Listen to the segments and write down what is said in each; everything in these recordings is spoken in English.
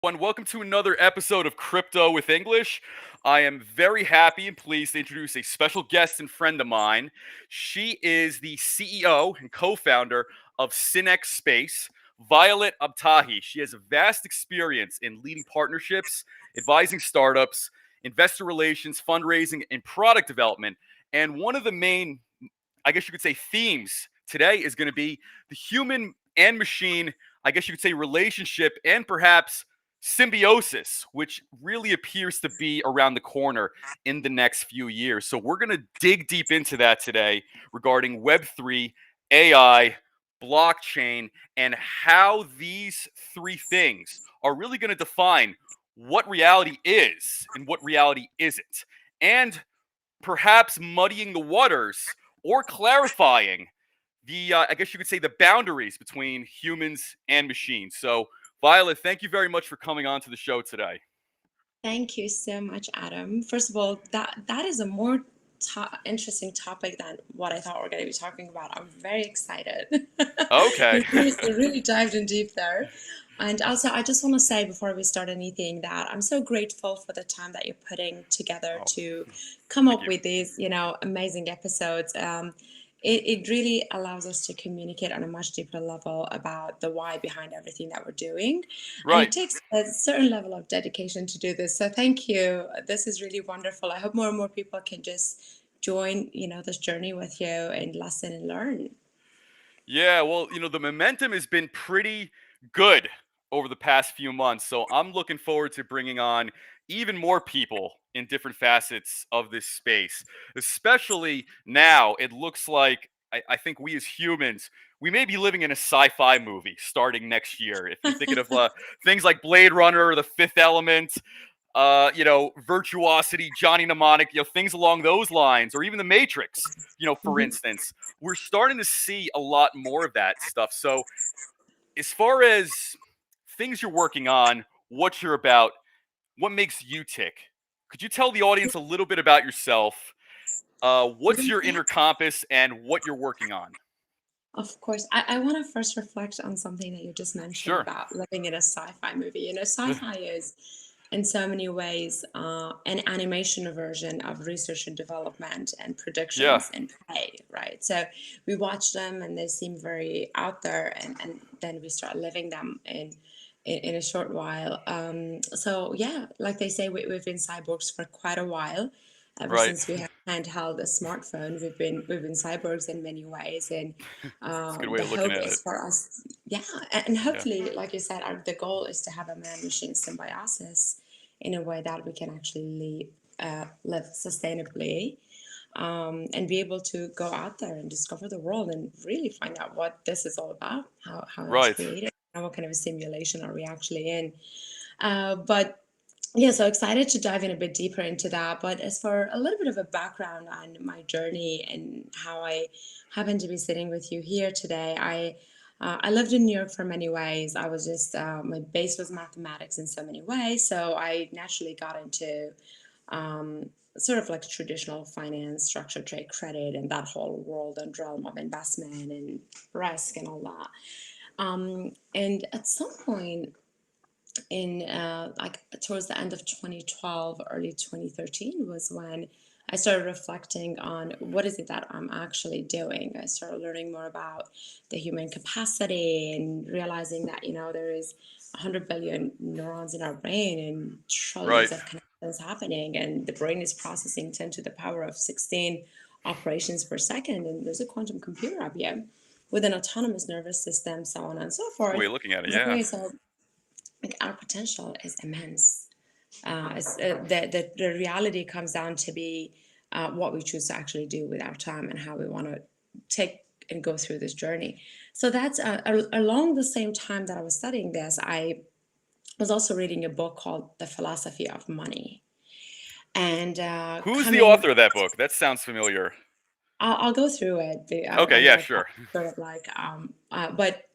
And welcome to another episode of Crypto with English. I am very happy and pleased to introduce a special guest and friend of mine. She is the CEO and co-founder of SynXspace, Violet Abtahi. She has a vast experience in leading partnerships, advising startups, investor relations, fundraising, and product development. And one of the main, I guess you could say, themes today is going to be the human and machine, I guess you could say, relationship and perhaps symbiosis, which really appears to be around the corner in the next few years. So we're going to dig deep into that today regarding Web3, AI, blockchain, and how these three things are really going to define what reality is and what reality isn't. And perhaps muddying the waters or clarifying the, I guess you could say, the boundaries between humans and machines. So, Violet, thank you very much for coming on to the show today. Thank you so much, Adam. First of all, that is a more interesting topic than what I thought we are going to be talking about. I'm very excited. Okay. You seriously really dived in deep there. And also, I just want to say before we start anything that I'm so grateful for the time that you're putting together Oh, to come thank up you. with these, amazing episodes. It really allows us to communicate on a much deeper level about the why behind everything that we're doing. And Right. it takes a certain level of dedication to do this. So thank you. This is really wonderful. I hope more and more people can just join, this journey with you and lesson and learn. Yeah, well, the momentum has been pretty good over the past few months. So I'm looking forward to bringing on even more people in different facets of this space. Especially now, it looks like I think we as humans, we may be living in a sci-fi movie starting next year. If you're thinking of things like Blade Runner or The Fifth Element, Virtuosity, Johnny Mnemonic, things along those lines, or even The Matrix, for Mhm. instance, we're starting to see a lot more of that stuff. So, as far as things you're working on, what you're about, what makes you tick? Could you tell the audience a little bit about yourself? What's your Yeah, inner compass and what you're working on? of course. I want to first reflect on something that you just mentioned Sure. about living in a sci-fi movie. Sci-fi is in so many ways an animation version of research and development and Yeah. predictions and play, right? So we watch them and they seem very out there, and then we start living them in a short while. So yeah, like they say, we've been cyborgs for quite a while. Ever Right. since we have handheld a smartphone, we've been cyborgs in many ways, and It's a good way the of looking hope at it. is for us, yeah, and Yeah. hopefully, like you said, the goal is to have a man-machine symbiosis in a way that we can actually live sustainably, and be able to go out there and discover the world and really find out what this is all about, how it's Right. created, and what kind of a simulation are we actually in. But yeah, so excited to dive in a bit deeper into that. But as for a little bit of a background on my journey and how I happen to be sitting with you here today, I lived in New York for many ways. I was just my base was mathematics in so many ways, so I naturally got into sort of like traditional finance, structured trade credit, and that whole world and realm of investment and risk and all that. And at some point in like towards the end of 2012, early 2013 was when I started reflecting on what is it that I'm actually doing. I started learning more about the human capacity and realizing that, there is 100 billion neurons in our brain and trillions Right. of connections happening, and the brain is processing 10 to the power of 16 operations per second. And there's a quantum computer up here with an autonomous nervous system, so on and so It's a good way forth. of looking at it. I was like, Yeah. okay, so like our potential is immense. The reality comes down to be what we choose to actually do with our time and how we want to take and go through this journey. So that's along the same time that I was studying this, I was also reading a book called The Philosophy of Money. And Who's the coming, author of that book? That sounds familiar. I'll go through it. Okay. I'm Yeah. like Sure. sort of like, but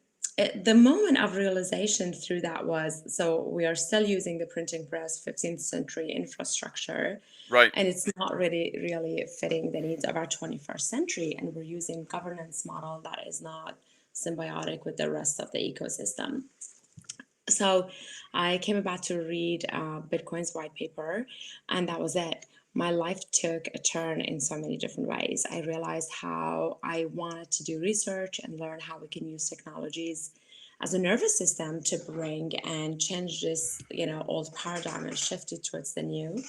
the moment of realization through that was, so we are still using the printing press, 15th century infrastructure, Right. and it's not really fitting the needs of our 21st century, and we're using governance model that is not symbiotic with the rest of the ecosystem. So I came about to read Bitcoin's white paper, and that was it. My life took a turn in so many different ways. I realized how I wanted to do research and learn how we can use technologies as a nervous system to bring and change this, old paradigm and shift it towards the new,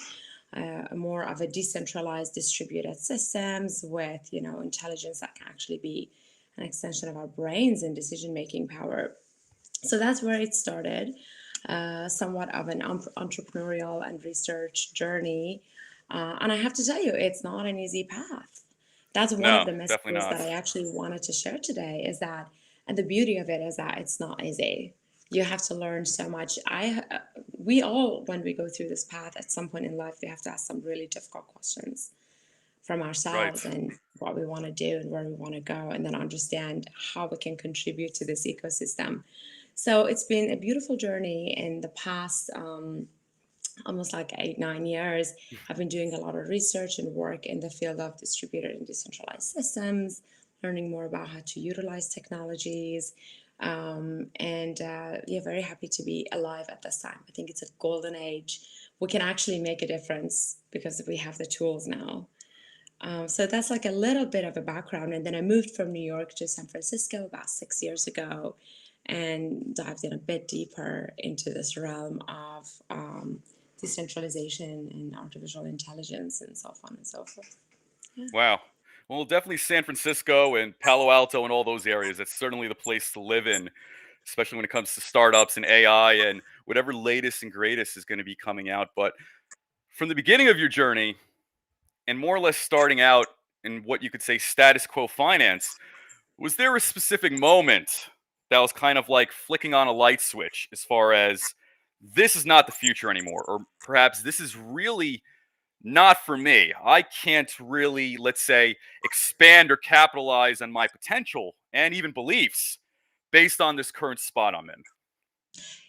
more of a decentralized, distributed systems with, intelligence that can actually be an extension of our brains and decision making power. So that's where it started, somewhat of an entrepreneurial and research journey. And I have to tell you, it's not an easy path. That's one of No, the definitely messages that not. I actually wanted to share today is that, and the beauty of it is that it's not easy. You have to learn so much. We all, when we go through this path at some point in life, we have to ask some really difficult questions from Right. ourselves and what we want to do and where we want to go, and then understand how we can contribute to this ecosystem. So it's been a beautiful journey in the past, almost like 8, 9 years. I've been doing a lot of research and work in the field of distributed and decentralized systems, learning more about how to utilize technologies. And yeah, very happy to be alive at this time. I think it's a golden age. We can actually make a difference because we have the tools now. So that's like a little bit of a background. And then I moved from New York to San Francisco about 6 years ago and dived in a bit deeper into this realm of decentralization and artificial intelligence and so on and so forth. Yeah. Wow. Well, definitely San Francisco and Palo Alto and all those areas. That's certainly the place to live in, especially when it comes to startups and AI and whatever latest and greatest is going to be coming out. But from the beginning of your journey and more or less starting out in what you could say status quo finance, was there a specific moment that was kind of like flicking on a light switch as far as this is not the future anymore, or perhaps this is really not for me? I can't really, let's say, expand or capitalize on my potential and even beliefs based on this current spot I'm in.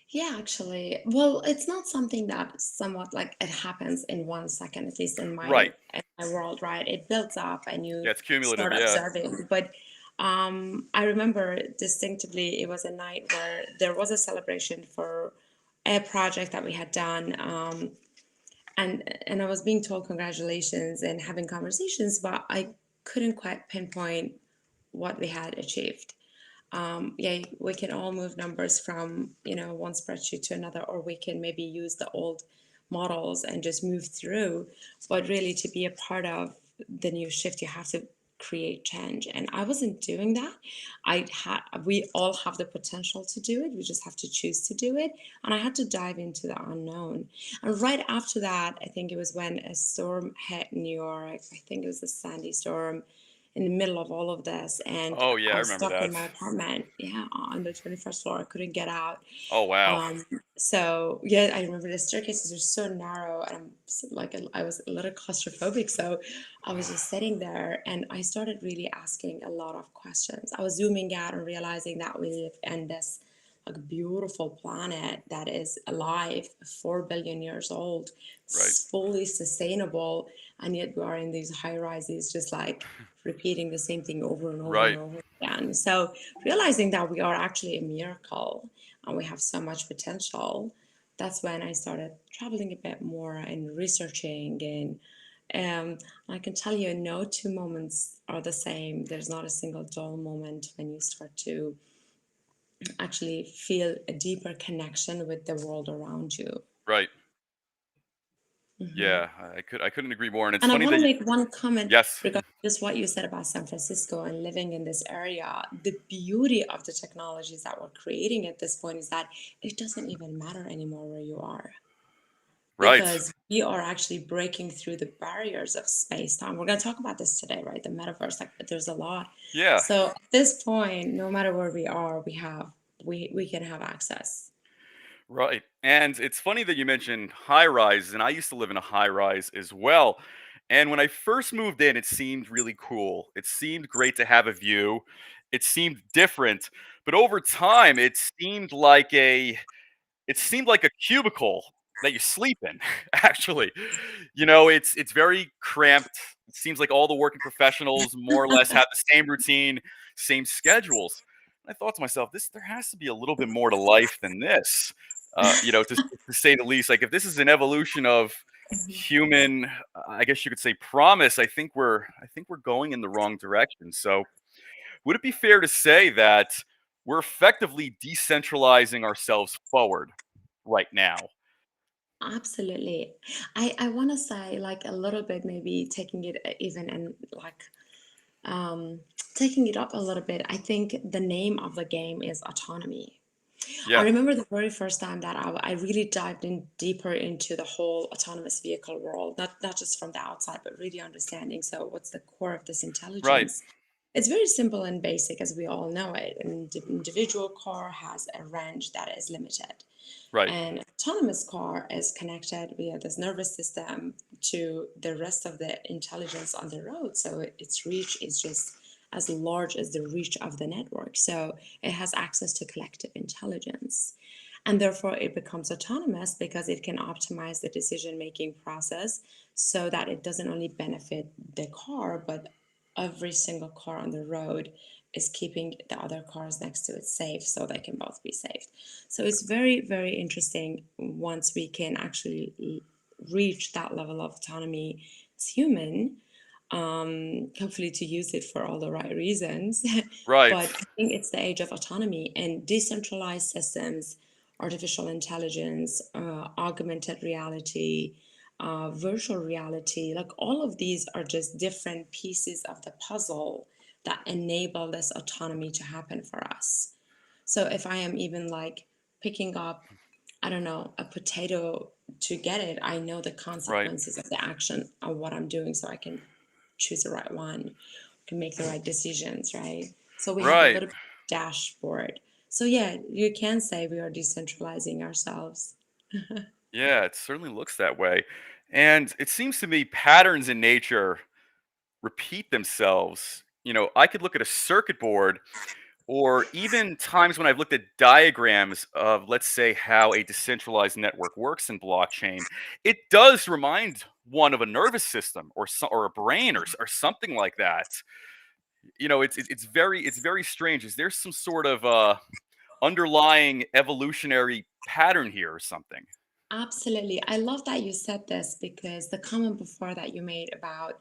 Yeah, actually. Well, it's not something that somewhat like it happens in 1 second, at least Right. in my world, right? It builds up and you Yeah, it's cumulative. start Yeah. observing. But I remember distinctively it was a night where there was a celebration for a project that we had done. And I was being told congratulations and having conversations, but I couldn't quite pinpoint what we had achieved. Yeah, we can all move numbers from, one spreadsheet to another, or we can maybe use the old models and just move through. But really, to be a part of the new shift, you have to create change. And I wasn't doing that. We all have the potential to do it. We just have to choose to do it. And I had to dive into the unknown. And right after that, I think it was when a storm hit New York. I think it was the Sandy storm in the middle of all of this, and Oh, yeah, I I was remember stuck in that. my apartment, yeah, on the 21st floor. I couldn't get out. Oh, wow. So yeah, I remember the staircases are so narrow, and I was a little claustrophobic. So I was just sitting there, and I started really asking a lot of questions. I was zooming out and realizing that we live in this like beautiful planet that is alive, 4 billion years old, Right. fully sustainable, and yet we are in these high rises, just like repeating the same thing over and over and Right. over again. So realizing that we are actually a miracle and we have so much potential, that's when I started traveling a bit more and researching. And I can tell you, no two moments are the same. There's not a single dull moment when you start to actually feel a deeper connection with the world around you. Right. Mhm. Yeah, I couldn't agree more. And it's And I funny want that to you, make one comment yes. regarding just what you said about San Francisco and living in this area. The beauty of the technologies that we're creating at this point is that it doesn't even matter anymore where you are, Right. because we are actually breaking through the barriers of space time. We're going to talk about this today, right? The metaverse, like there's a lot. Yeah. So at this point, no matter where we are, we can have access. Right. And it's funny that you mentioned high rises, and I used to live in a high rise as well. And when I first moved in, it seemed really cool. It seemed great to have a view. It seemed different. But over time, it seemed like a cubicle that you sleep in, actually. It's very cramped. It seems like all the working professionals more or less have the same routine, same schedules. And I thought to myself, this there has to be a little bit more to life than this. To say the least. Like if this is an evolution of human, I guess you could say promise. I think we're going in the wrong direction. So would it be fair to say that we're effectively decentralizing ourselves forward right now? Absolutely. I want to say like a little bit, maybe taking it even and like um, taking it up a little bit. I think the name of the game is autonomy. I Yeah. remember the very first time that I really dived in deeper into the whole autonomous vehicle world, not just from the outside, but really understanding. So, what's the core of this Right. intelligence? It's very simple and basic as we all know it. An individual car has a range that is limited. Right. An autonomous car is connected via this nervous system to the rest of the intelligence on the road. So its reach is just as large as the reach of the network. So it has access to collective intelligence. And therefore, it becomes autonomous because it can optimize the decision making process so that it doesn't only benefit the car, but every single car on the road is keeping the other cars next to it safe so they can both be safe. So it's very, very interesting once we can actually reach that level of autonomy as human, hopefully to use it for all the right reasons. Right. But I think it's the age of autonomy and decentralized systems, artificial intelligence, augmented reality, virtual reality, like all of these are just different pieces of the puzzle that enable this autonomy to happen for us. So if I am even like picking up, I don't know, a potato to get it, I know the Right. consequences of the action of what I'm doing so I can choose the right one, can make the right decisions, right? So we have a Right. little dashboard. So yeah, you can say we are decentralizing ourselves. Yeah, it certainly looks that way. And it seems to me patterns in nature repeat themselves. I could look at a circuit board or even times when I've looked at diagrams of, let's say, how a decentralized network works in blockchain, it does remind one of a nervous system or a brain or something like that. It's very strange. Is there some sort of underlying evolutionary pattern here or something? Absolutely. I love that you said this because the comment before that you made about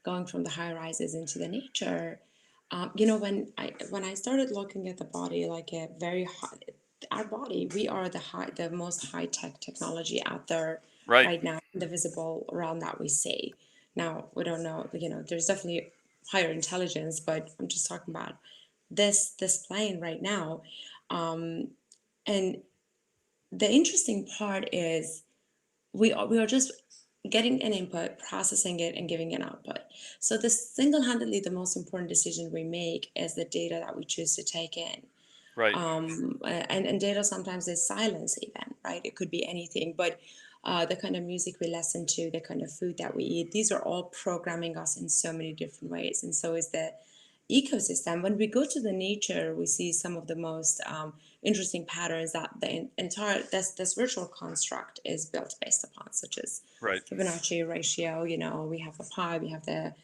going from the high rises into the nature, when I started looking at the body like a very high, our body, we are the most high tech technology out there Right. right now in the visible realm that we see. Now we don't know, there's definitely higher intelligence, but I'm just talking about this plane right now. And the interesting part is we are just getting an input, processing it, and giving an output. So the single-handedly the most important decision we make is the data that we choose to take in. Right. And data sometimes is silence even, right? It could be anything, but the kind of music we listen to, the kind of food that we eat, these are all programming us in so many different ways. And so is the ecosystem. When we go to the nature, we see some of the most interesting patterns that the entire this virtual construct is built based upon, such as Right. Fibonacci ratio. We have the pi, we have the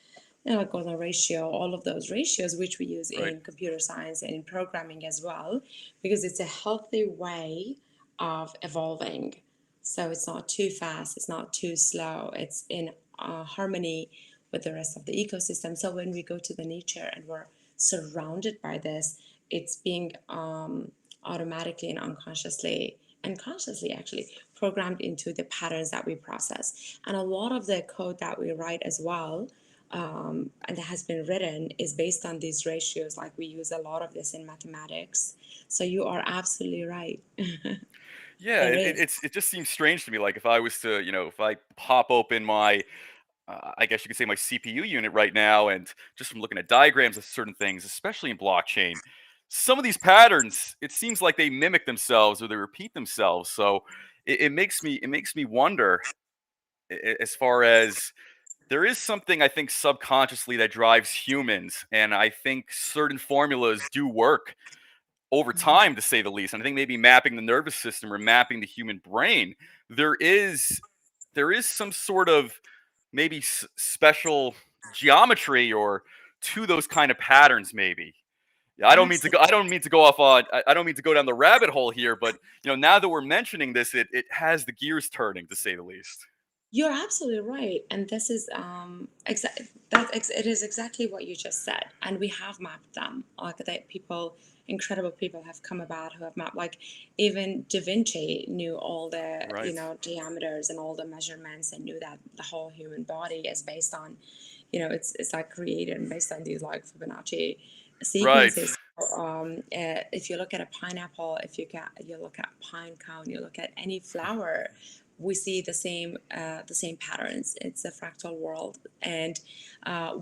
golden ratio, all of those ratios, which we use Right. in computer science and in programming as well, because it's a healthy way of evolving. So it's not too fast, it's not too slow, it's in harmony with the rest of the ecosystem. So when we go to the nature and we're surrounded by this, it's being automatically and unconsciously and consciously actually programmed into the patterns that we process. And a lot of the code that we write as well, and that has been written, is based on these ratios. Like we use a lot of this in mathematics. So you are absolutely right. Yeah, There it, it is. it's it just seems strange to me. Like if I was to, if I pop open my, I guess you could say my CPU unit right now, and just from looking at diagrams of certain things, especially in blockchain, some of these patterns, it seems like they mimic themselves or they repeat themselves. So it makes me wonder, as far as there is something I think subconsciously that drives humans, and I think certain formulas do work over Mhm. time, to say the least. And I think maybe mapping the nervous system or mapping the human brain, there is there is some sort of maybe special geometry or to those kind of patterns, maybe. Yeah, I don't mean to go. I Absolutely. don't mean to go off on. I don't mean to go down the rabbit hole here, but now that we're mentioning this, it has the gears turning, to say the least. You're absolutely right, and this is it is exactly what you just said, and we have mapped them. Like that, incredible people have come about who have mapped. Like even Da Vinci knew all the Right. diameters and all the measurements, and knew that the whole human body is based on, it's like created and based on these like Fibonacci Right. sequences. If you look at a pineapple, if you look at a pine cone, you look at any flower, we see the same patterns. It's a fractal world, and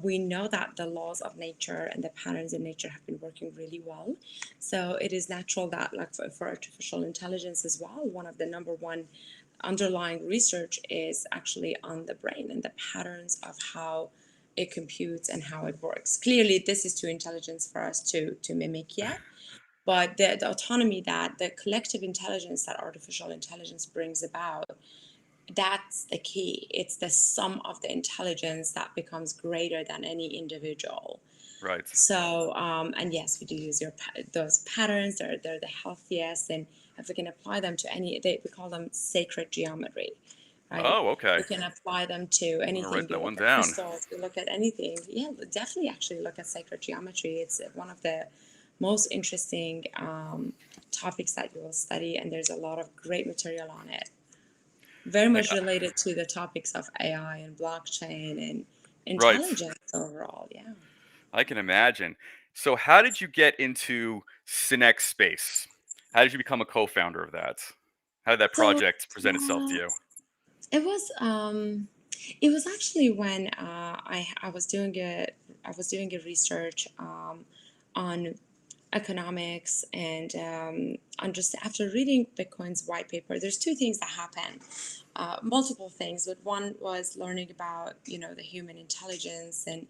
we know that the laws of nature and the patterns in nature have been working really well. So it is natural that, like for artificial intelligence as well, one of the number one underlying research is actually on the brain and the patterns of how it computes and how it works. Clearly, this is too intelligence for us to mimic yet, but the autonomy, that the collective intelligence that artificial intelligence brings about, that's the key. It's the sum of the intelligence that becomes greater than any individual. Right. So, and yes, we do use those patterns. They're the healthiest, and if we can apply them to we call them sacred geometry, right? Oh, okay. We can apply them to I'm gonna anything. write You that one look at down. crystals, you look at anything. Yeah, definitely. Actually, look at sacred geometry. It's one of the most interesting topics that you will study, and there's a lot of great material on it. Very I, much related to the topics of AI and blockchain and right. intelligence overall. Yeah. I can imagine. So, how did you get into SynXspace? How did you become a co-founder of that? How did that So project present itself to uh, you? it was it was actually when I was doing a research on economics, and after reading Bitcoin's white paper, there's two things that happen, multiple things, but one was learning about the human intelligence and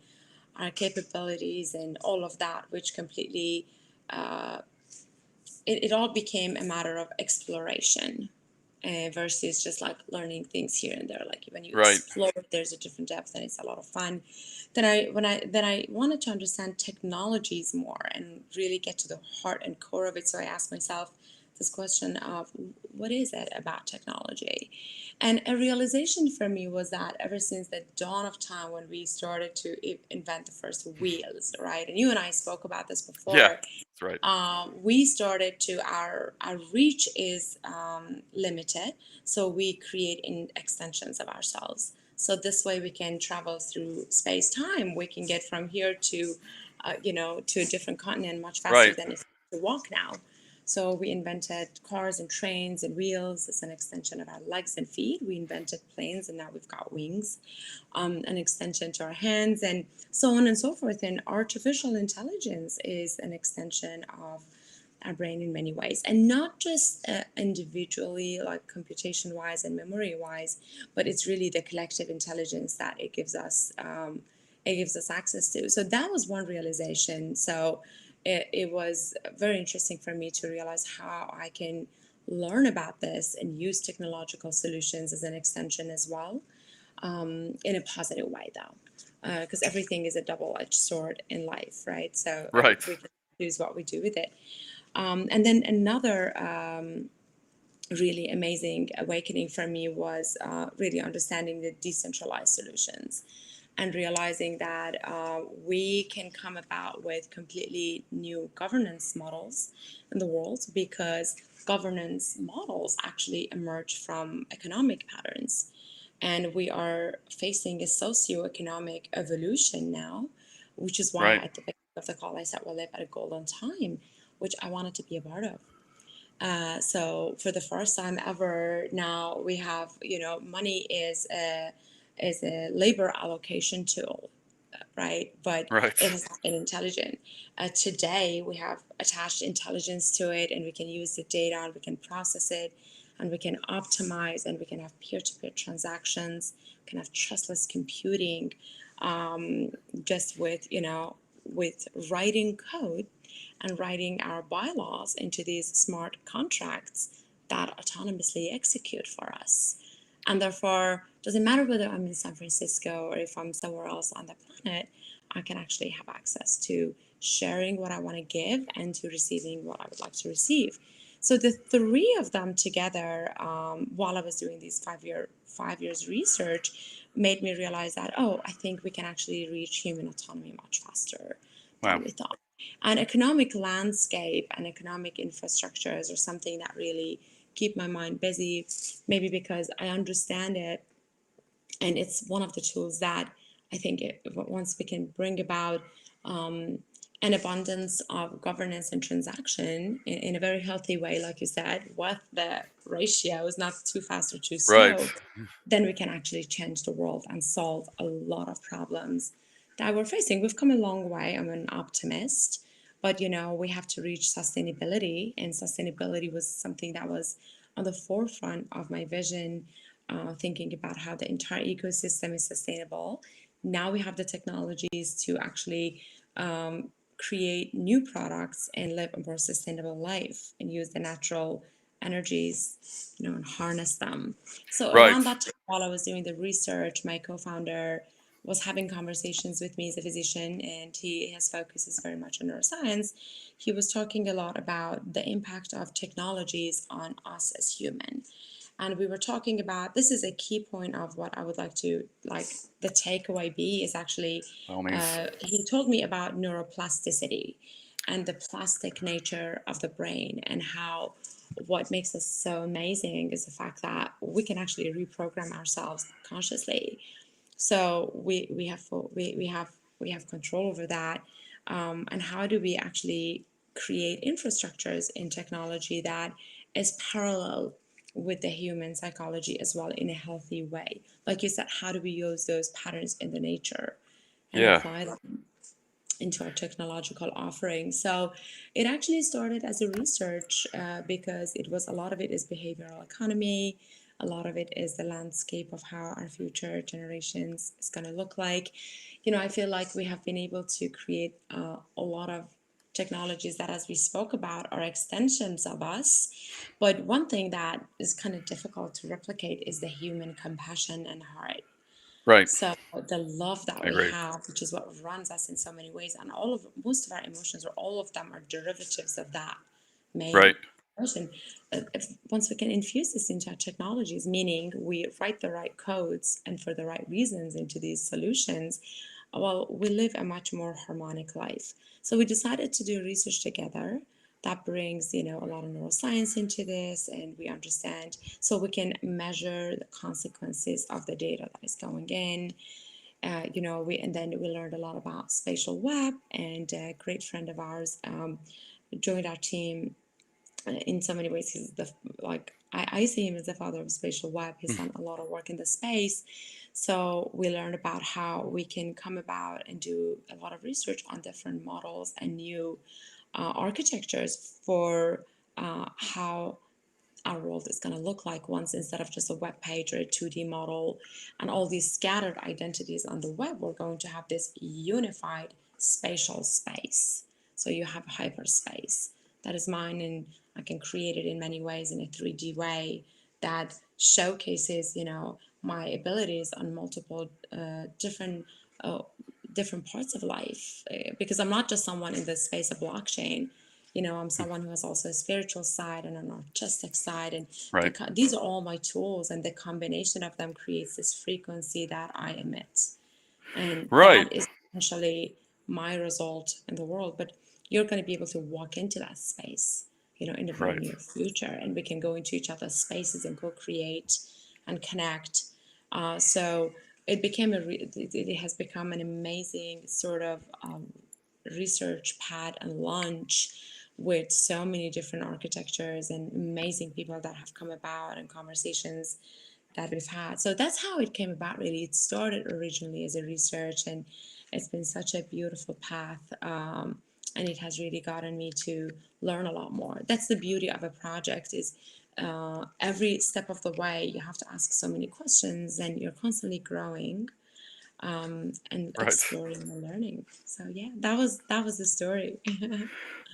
our capabilities and all of that, which completely uh, it all became a matter of exploration, versus just like learning things here and there. Like when you Right. explore, there's a different depth and it's a lot of fun. Then I wanted to understand technologies more and really get to the heart and core of it. So I asked myself this question of what is it about technology? And a realization for me was that ever since the dawn of time, when we started to invent the first wheels, right? And you and I spoke about this Yeah, before. that's right. We started to our reach is limited, so we create extensions of ourselves. So this way we can travel through space time. We can get from here to a different continent much faster Right. than if we walk now. So we invented cars and trains and wheels as an extension of our legs and feet. We invented planes, and now we've got wings, an extension to our hands, and so on and so forth. And artificial intelligence is an extension of our brain in many ways, and not just individually, like computation wise and memory wise, but it's really the collective intelligence that it gives us access to. So that was one realization. So it was very interesting for me to realize how I can learn about this and use technological solutions as an extension as well, in a positive way, though, because everything is a double-edged sword in life, right? So Right. we can choose what we do with it. And then another really amazing awakening for me was really understanding the decentralized solutions and realizing that we can come about with completely new governance models in the world, because governance models actually emerge from economic patterns. And we are facing a socioeconomic evolution now, which is why Right. at the beginning of the call I said we live at a golden time, which I wanted to be a part of. So for the first time ever, now we have, money is a labor allocation tool, right? But Right. it has not been intelligent. Today we have attached intelligence to it, and we can use the data and we can process it, and we can optimize, and we can have peer-to-peer transactions, we can have trustless computing, just with writing code and writing our bylaws into these smart contracts that autonomously execute for us. And therefore, it doesn't matter whether I'm in San Francisco or if I'm somewhere else on the planet, I can actually have access to sharing what I want to give, and to receiving what I would like to receive. So the three of them together, while I was doing these 5 years research, made me realize that, oh, I think we can actually reach human autonomy much faster Wow. than we thought. And economic landscape and economic infrastructures are something that really keep my mind busy, maybe because I understand it, and it's one of the tools that I think once we can bring about um, an abundance of governance and transaction in a very healthy way, like you said, with the ratios not too fast or too Right. slow, then we can actually change the world and solve a lot of problems that we're facing. We've come a long way. I'm an optimist, but we have to reach sustainability, and sustainability was something that was on the forefront of my vision, thinking about how the entire ecosystem is sustainable. Now we have the technologies to actually create new products and live a more sustainable life and use the natural energies, and harness them. So Right. around that time, while I was doing the research, my co-founder was having conversations with me as a physician, and his focus is very much on neuroscience. He was talking a lot about the impact of technologies on us as human, and we were talking about, this is a key point of what I would like to, like, the takeaway be is actually, By all means. he told me about neuroplasticity and the plastic nature of the brain, and how what makes us so amazing is the fact that we can actually reprogram ourselves consciously. So we have control over that. And how do we actually create infrastructures in technology that is parallel with the human psychology as well, in a healthy way? Like you said, how do we use those patterns in the nature and Yeah. apply them into our technological offering? So it actually started as a research, because it was, a lot of it is behavioral economy, a lot of it is the landscape of how our future generations is going to look like. I feel like we have been able to create a lot of technologies that, as we spoke about, are extensions of us. But one thing that is kind of difficult to replicate is the human compassion and heart. Right. So the love that I we agree. have, which is what runs us in so many ways, and most of our emotions, or all of them, are derivatives of that main Right. person. If once we can infuse this into our technologies, meaning we write the right codes and for the right reasons into these solutions, well, we live a much more harmonic life. So we decided to do research together that brings, a lot of neuroscience into this, and we understand, so we can measure the consequences of the data that is going in. And then we learned a lot about spatial web, and a great friend of ours joined our team. In so many ways, he's the, like, I see him as the father of spatial web. He's done a lot of work in the space. So we learned about how we can come about and do a lot of research on different models and new architectures for how our world is going to look like once, instead of just a web page or a 2D model and all these scattered identities on the web, we're going to have this unified spatial space. So you have hyperspace that is mine, and I can create it in many ways in a 3D way that showcases, my abilities on multiple uh, different parts of life. Because I'm not just someone in the space of blockchain. I'm someone who has also a spiritual side and an artistic side, and Right. these are all my tools, and the combination of them creates this frequency that I emit, and Right. that is essentially my result in the world. But you're going to be able to walk into that space, in the very Right. near future, and we can go into each other's spaces and co-create and connect. So it became it has become an amazing sort of research pad and launch, with so many different architectures and amazing people that have come about, and conversations that we've had. So that's how it came about, really. It started originally as a research, and it's been such a beautiful path. And it has really gotten me to learn a lot more. That's the beauty of a project, is every step of the way you have to ask so many questions, and you're constantly growing, and Right. exploring and learning. So yeah, that was the story.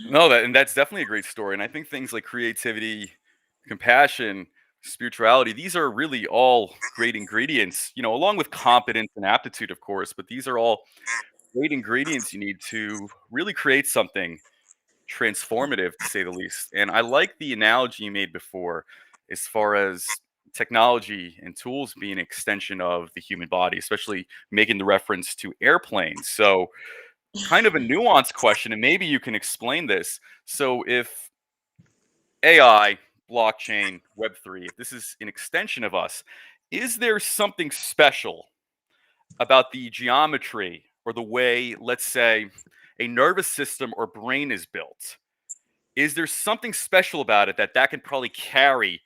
No, that's definitely a great story. And I think things like creativity, compassion, spirituality, these are really all great ingredients, along with competence and aptitude, of course, but these are all great ingredients you need to really create something transformative, to say the least. And I like the analogy you made before, as far as technology and tools being an extension of the human body, especially making the reference to airplanes. So, kind of a nuanced question, and maybe you can explain this. So, if AI, blockchain, Web3, if this is an extension of us, is there something special about the geometry or the way, let's say, a nervous system or brain is built? Is there something special about it that can probably carry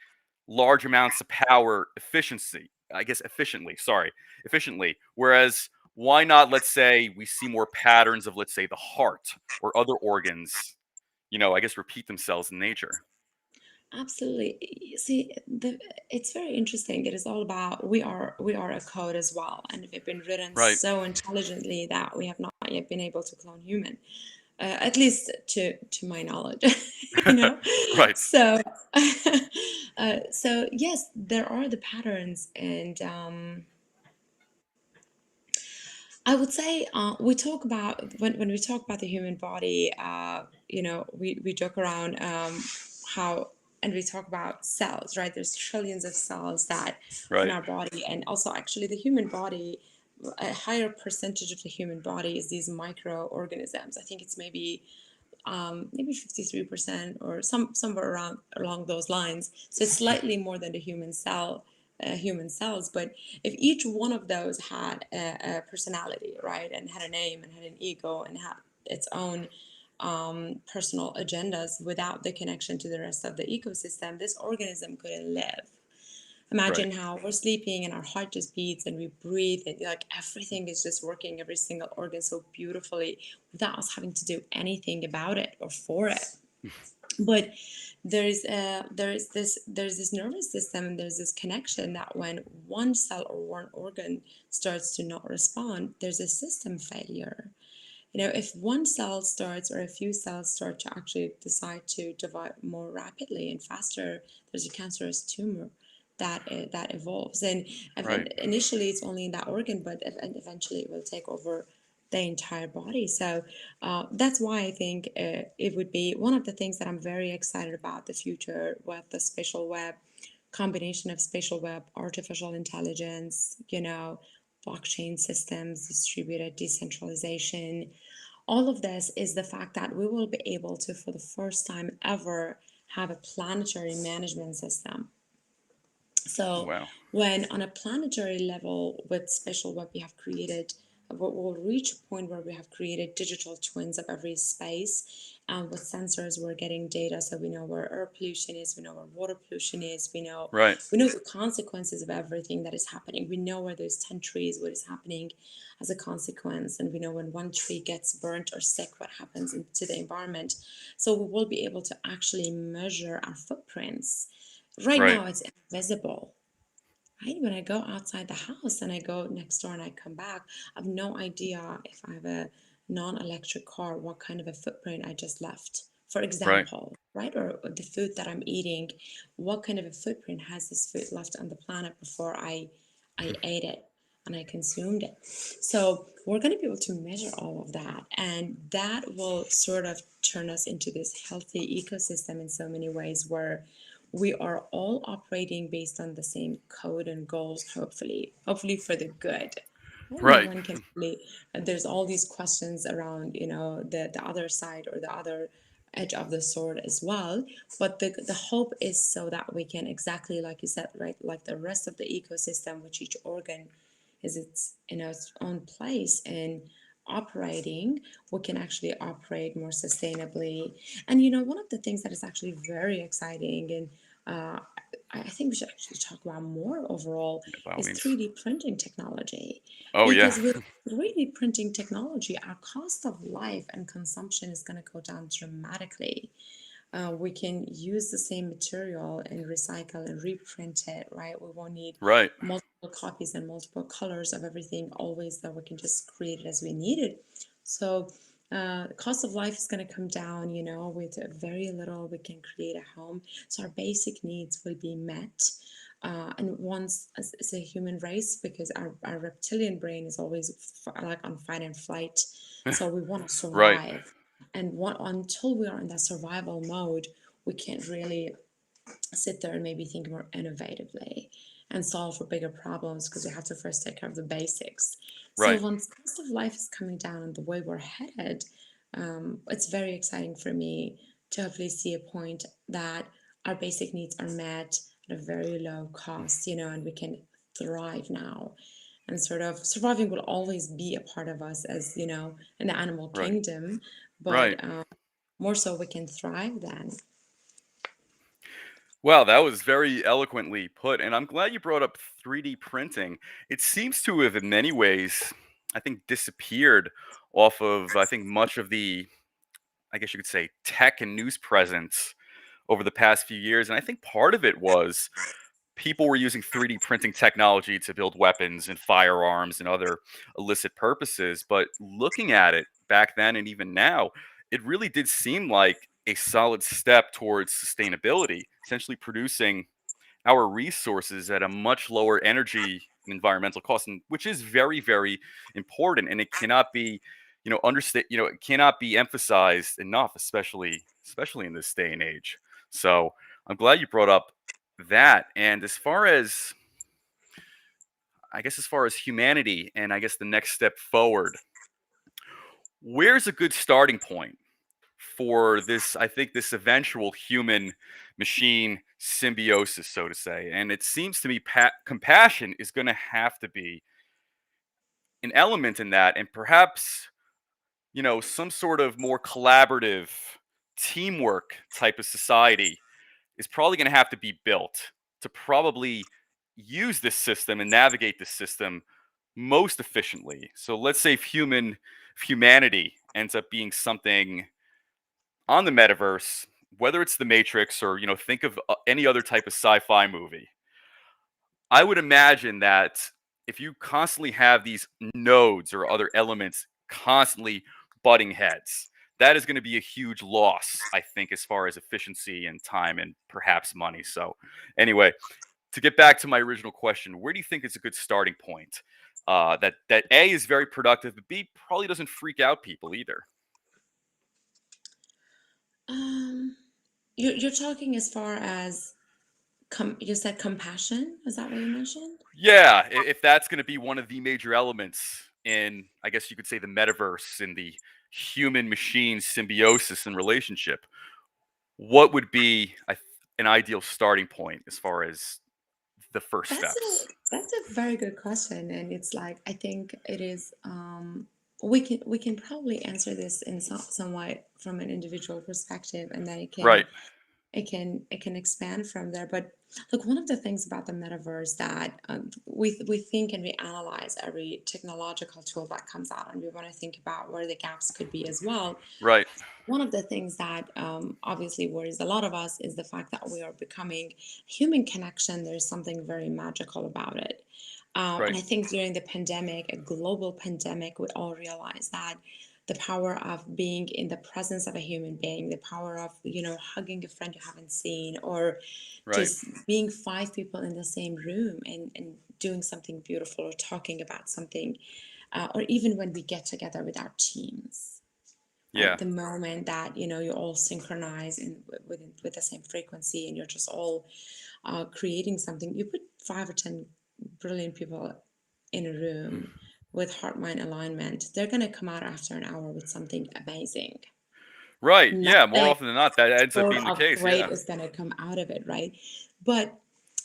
large amounts of power efficiency? I guess efficiently, sorry, efficiently. Whereas, why not, let's say, we see more patterns of, let's say, the heart or other organs, I guess, repeat themselves in nature. Absolutely. See, it's very interesting. It is all about we are a code as well, and we've been written Right. so intelligently that we have not yet been able to clone human, at least to my knowledge, you know. Right. So, so yes, there are the patterns, and I would say we talk about when we talk about the human body, we joke around how and we talk about cells, right? There's trillions of cells that in Right. our body, and also actually the human body, a higher percentage of the human body is these microorganisms. I think it's maybe 53% or somewhere around along those lines. So it's slightly more than the human cells. But if each one of those had a personality, right, and had a name and had an ego and had its own personal agendas without the connection to the rest of the ecosystem, this organism couldn't live. Right. Imagine how we're sleeping and our heart just beats and we breathe and like everything is just working, every single organ so beautifully without us having to do anything about it or for it. But there's this nervous system, and there's this connection that when one cell or one organ starts to not respond, there's a system failure. If one cell starts or a few cells start to actually decide to divide more rapidly and faster, there's a cancerous tumor that evolves. And Right. initially, it's only in that organ, but eventually, it will take over the entire body. So that's why I think it would be one of the things that I'm very excited about the future with the spatial web, combination of spatial web, artificial intelligence, blockchain systems, distributed decentralization. All of this is the fact that we will be able to, for the first time ever, have a planetary management system. So, Wow. when on a planetary level with spatial web, we have created, we'll reach a point where we have created digital twins of every space. And with sensors, we're getting data, so we know where air pollution is, we know where water pollution is, we know Right. we know the consequences of everything that is happening. We know where there's 10 trees, what is happening as a consequence, and we know when one tree gets burnt or sick, what happens to the environment. So we will be able to actually measure our footprints. Right Right. now, it's invisible. Right? When I go outside the house and I go next door and I come back, I have no idea if I have a non-electric car, what kind of a footprint I just left, for Right. example, right? Or the food that I'm eating, what kind of a footprint has this food left on the planet before I ate it and I consumed it. So we're going to be able to measure all of that, and that will sort of turn us into this healthy ecosystem in so many ways where we are all operating based on the same code and goals, hopefully for the good. No Right. one can really, there's all these questions around, the other side or the other edge of the sword as well. But the hope is so that we can, exactly like you said, right, like the rest of the ecosystem, which each organ is its its own place in operating, we can actually operate more sustainably. And one of the things that is actually very exciting, and uh, I think we should actually talk about more overall, By all is means. 3D printing technology. Oh yeah. Because with 3D printing technology, our cost of life and consumption is going to go down dramatically. We can use the same material and recycle and reprint it, right? We won't need Right. multiple copies and multiple colors of everything always, that we can just create it as we need it. So the cost of life is going to come down, with very little we can create a home. So our basic needs will be met. and once as a human race, because our reptilian brain is always like on fight and flight, so we want to Right. survive, and until we are in that survival mode, we can't really sit there and maybe think more innovatively and solve for bigger problems, because we have to first take care of the basics. So Right. once cost of life is coming down and the way we're headed, it's very exciting for me to hopefully see a point that our basic needs are met at a very low cost, and we can thrive now. And sort of surviving will always be a part of us, as in the animal Right. kingdom, Right. but more so we can thrive then. Wow, that was very eloquently put, and I'm glad you brought up 3D printing. It seems to have, in many ways, I think, disappeared off of, I think, much of the, I guess you could say, tech and news presence over the past few years. And I think part of it was people were using 3D printing technology to build weapons and firearms and other illicit purposes. But looking at it back then and even now, it really did seem like a solid step towards sustainability, essentially producing our resources at a much lower energy and environmental cost, and which is very, very important. And it cannot be, understand, it cannot be emphasized enough, especially in this day and age. So I'm glad you brought up that. And as far as, I guess, as far as humanity and I guess the next step forward, where's a good starting point for this, I think, this eventual human machine symbiosis, so to say? And it seems to me compassion is going to have to be an element in that, and perhaps, some sort of more collaborative teamwork type of society is probably going to have to be built to probably use this system and navigate this system most efficiently. So let's say if humanity ends up being something on the metaverse, whether it's the Matrix or think of any other type of sci-fi movie. I would imagine that if you constantly have these nodes or other elements constantly butting heads, that is going to be a huge loss, I think, as far as efficiency and time and perhaps money. So, anyway, to get back to my original question, where do you think is a good starting point? That A is very productive, but B probably doesn't freak out people either. Um, you're talking as far as you said compassion. Is that what you mentioned? Yeah, if that's going to be one of the major elements in, I guess you could say, the metaverse in the human machine symbiosis and relationship, what would be an ideal starting point as far as the first That's a steps? that's a very good question, and it's like I think it is. We can probably answer this in somewhat from an individual perspective, and then it can Right, it can it can expand from there. But look, one of the things about the metaverse that we think and we analyze every technological tool that comes out, and we want to think about where the gaps could be as well. right, One of the things that obviously worries a lot of us is the fact that we are becoming human connection. There's something very magical about it. And right, I think during the pandemic, a global pandemic, we all realized that the power of being in the presence of a human being, the power of, hugging a friend you haven't seen, or right, just being five people in the same room and doing something beautiful or talking about something, or even when we get together with our teams, right? yeah, The moment that you all synchronize with the same frequency, and you're just all creating something. You put 5 or 10 brilliant people in a room with heart mind alignment, they're going to come out after an hour with something amazing. right, yeah. More Nothing often than not, that ends up short being the of case. great Yeah, is going to come out of it, right? But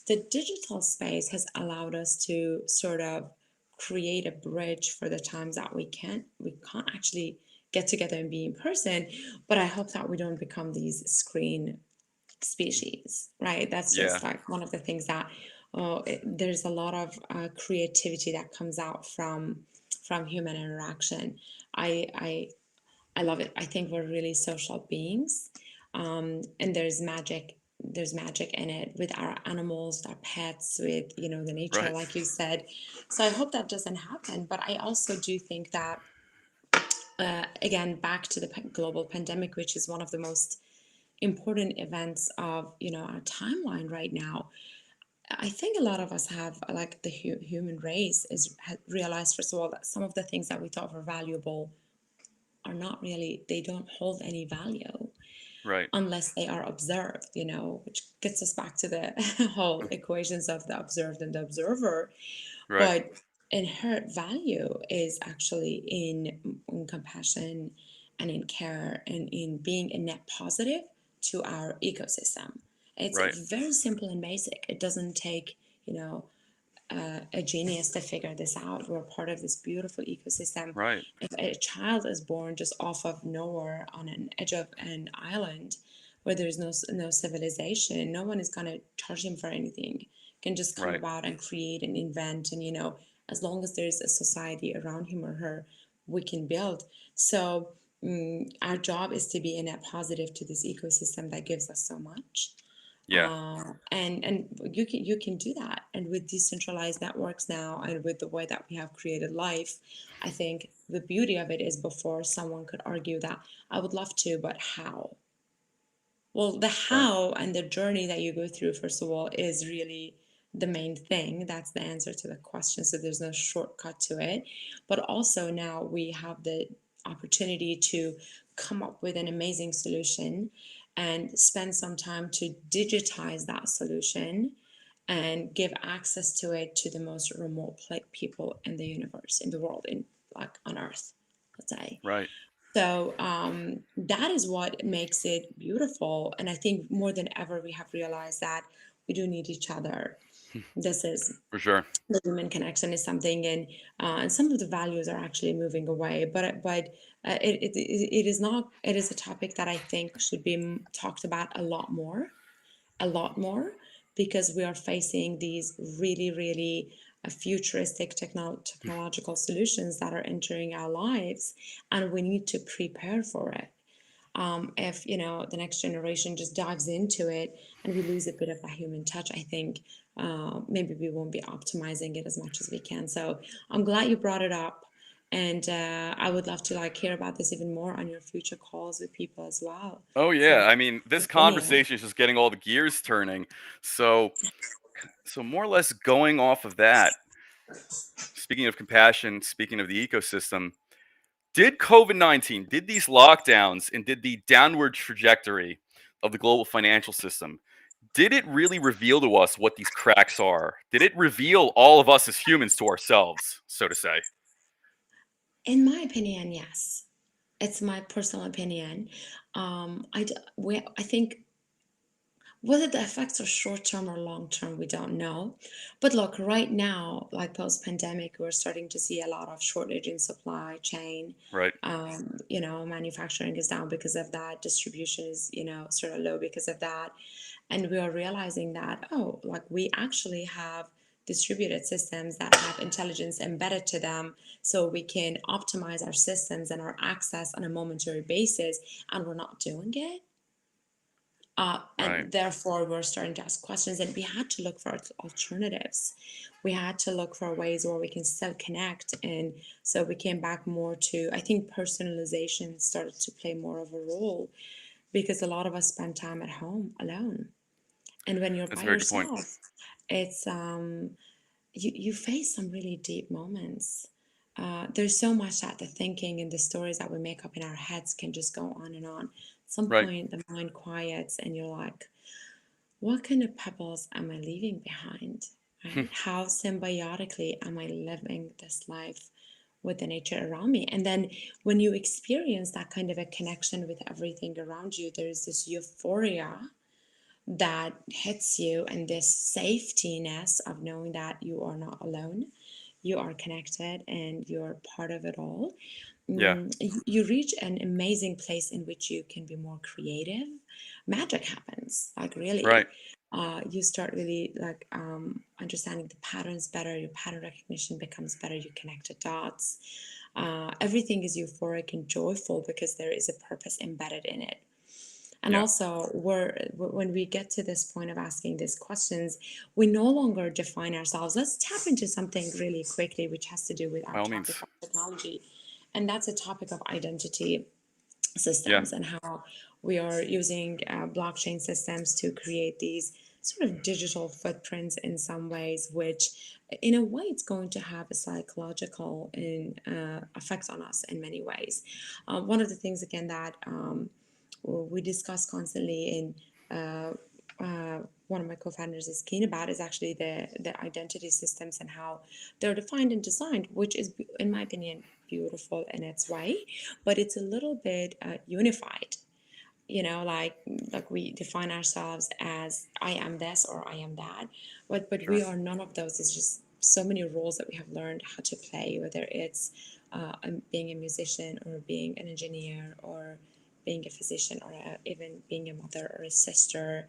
the digital space has allowed us to sort of create a bridge for the times that we can't actually get together and be in person. But I hope that we don't become these screen species, right? That's yeah, just like one of the things that there's a lot of creativity that comes out from human interaction. I i i love it. I think we're really social beings, and there's magic in it with our animals, with our pets, with the nature, right, like you said. So I hope that doesn't happen, but I also do think that again, back to the global pandemic, which is one of the most important events of our timeline right now. I think a lot of us have like the human race is realized first of all that some of the things that we thought were valuable are not really, they don't hold any value Right. unless they are observed, which gets us back to the whole equations of the observed and the observer. Right. But inherent value is actually in compassion and in care and in being a net positive to our ecosystem. It's Right. very simple and basic. It doesn't take, you know, a genius to figure this out. We're part of this beautiful ecosystem. Right. If a child is born just off of nowhere on an edge of an island where there's no civilization, no one is gonna charge him for anything. Can just come Right. about and create and invent, and as long as there's a society around him or her, we can build. So our job is to be a net positive to this ecosystem that gives us so much, Yeah. and you can do that. And with decentralized networks now, and with the way that we have created life, I think the beauty of it is, before someone could argue that I would love to, but how? Well, the Right. how and the journey that you go through, first of all, is really the main thing. That's the answer to the question. So there's no shortcut to it. But also now we have the opportunity to come up with an amazing solution and spend some time to digitize that solution and give access to it to the most remote people in the universe, in the world, in like on Earth, let's say. Right. So that is what makes it beautiful. And I think more than ever, we have realized that we do need each other. This is For sure. the human connection is something, and some of the values are actually moving away. But it is not. It is a topic that I think should be talked about a lot more, because we are facing these really, really futuristic technological solutions that are entering our lives, and we need to prepare for it. If the next generation just dives into it and we lose a bit of that human touch, I think maybe we won't be optimizing it as much as we can. So I'm glad you brought it up, and I would love to like hear about this even more on your future calls with people as well. Oh So yeah. I mean, this continue. conversation is just getting all the gears turning. So more or less going off of that, speaking of compassion, speaking of the ecosystem, did COVID-19, did these lockdowns and did the downward trajectory of the global financial system, did it really reveal to us what these cracks are? Did it reveal all of us as humans to ourselves, so to say? In my opinion, yes. It's my personal opinion. I think whether the effects are short term or long term, we don't know. But look, right now, like post pandemic, we're starting to see a lot of shortage in supply chain. Right. Manufacturing is down because of that. Distribution is, sort of low because of that. And we are realizing that, oh, like we actually have distributed systems that have intelligence embedded to them, so we can optimize our systems and our access on a momentary basis, and we're not doing it. Right. And therefore, we're starting to ask questions, and we had to look for alternatives. We had to look for ways where we can still connect. And so we came back more to, I think personalization started to play more of a role, because a lot of us spend time at home alone. And when you're That's by a very good point. yourself, it's you face some really deep moments. There's so much that the thinking and the stories that we make up in our heads can just go on and on. At some Right. point, the mind quiets, and you're like, what kind of pebbles am I leaving behind? Right? How symbiotically am I living this life with the nature around me? And then when you experience that kind of a connection with everything around you, there's this euphoria that hits you, and this safetiness of knowing that you are not alone, you are connected, and you're part of it all. Yeah. You reach an amazing place in which you can be more creative. Magic happens, like Right. really. You start really like understanding the patterns better. Your pattern recognition becomes better. You connect the dots. Everything is euphoric and joyful because there is a purpose embedded in it. And Yeah. also, when we get to this point of asking these questions, we no longer define ourselves. Let's tap into something really quickly, which has to do with By our all topic means. of technology. And that's a topic of identity Yeah. systems, and how we are using blockchain systems to create these sort of digital footprints in some ways, which in a way it's going to have a psychological effect on us in many ways. One of the things again that we discuss constantly in one of my co-founders is keen about is actually the identity systems and how they're defined and designed, which is, in my opinion, beautiful in its way, but it's a little bit unified. Like we define ourselves as I am this or I am that, but we Sure. are none of those. It's just so many roles that we have learned how to play, whether it's being a musician or being an engineer or being a physician or even being a mother or a sister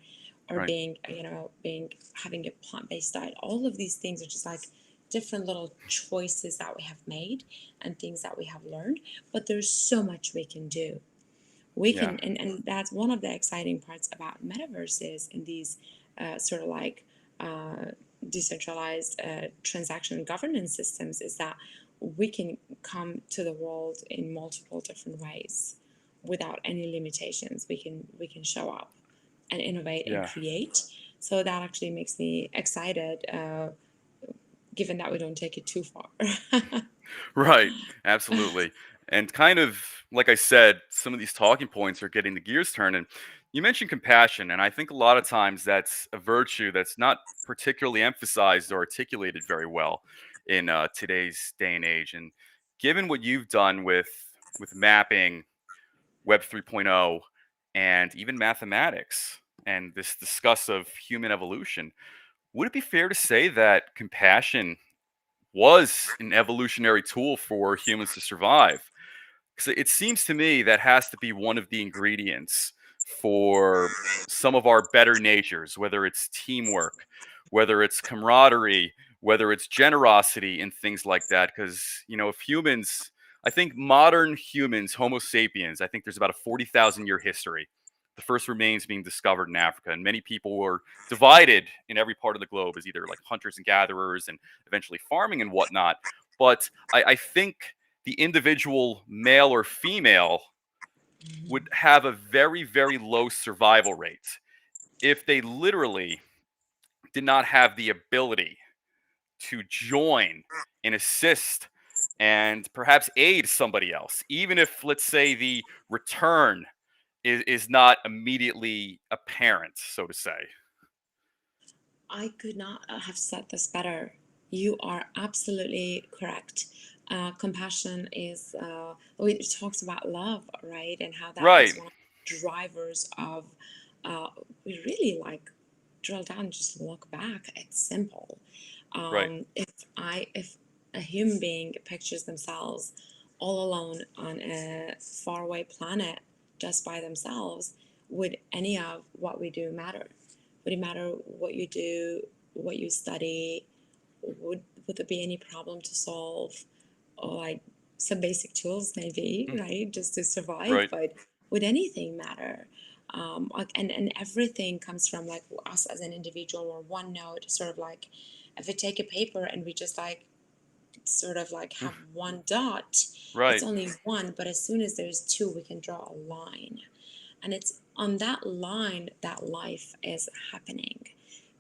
or Right. being being having a plant-based diet. All of these things are just like different little choices that we have made and things that we have learned, but there's so much we can do. We Yeah. can, and that's one of the exciting parts about metaverses and these sort of like uh, decentralized transaction and governance systems, is that we can come to the world in multiple different ways without any limitations. We can show up and innovate and Yeah. create. So that actually makes me excited, given that we don't take it too far. Right. Absolutely. And kind of like I said, some of these talking points are getting the gears turning. You mentioned compassion, and I think a lot of times that's a virtue that's not particularly emphasized or articulated very well in today's day and age. And given what you've done with mapping Web 3.0 and even mathematics and this discuss of human evolution, would it be fair to say that compassion was an evolutionary tool for humans to survive? Because it seems to me that has to be one of the ingredients for some of our better natures, whether it's teamwork, whether it's camaraderie, whether it's generosity and things like that. Because, if humans, I think modern humans, Homo sapiens, I think there's about a 40,000 year history. The first remains being discovered in Africa, and many people were divided in every part of the globe as either like hunters and gatherers and eventually farming and whatnot. But I think the individual male or female would have a very, very low survival rate if they literally did not have the ability to join and assist and perhaps aid somebody else, even if, let's say, the return is not immediately apparent, so to say. I could not have said this better. You are absolutely correct. Compassion is, it talks about love, right? And how that Right, is one of the drivers of, we really like drill down and just look back. It's simple. right, If a human being pictures themselves all alone on a faraway planet just by themselves, would any of what we do matter? Would it matter what you do, what you study? Would there be any problem to solve? Or like some basic tools maybe, mm, right? Just to survive, right, but would anything matter? Like, and everything comes from like us as an individual or one note, sort of like if we take a paper and we just like sort of like mm, have one dot, it's right, only one, but as soon as there's two, we can draw a line. And it's on that line that life is happening.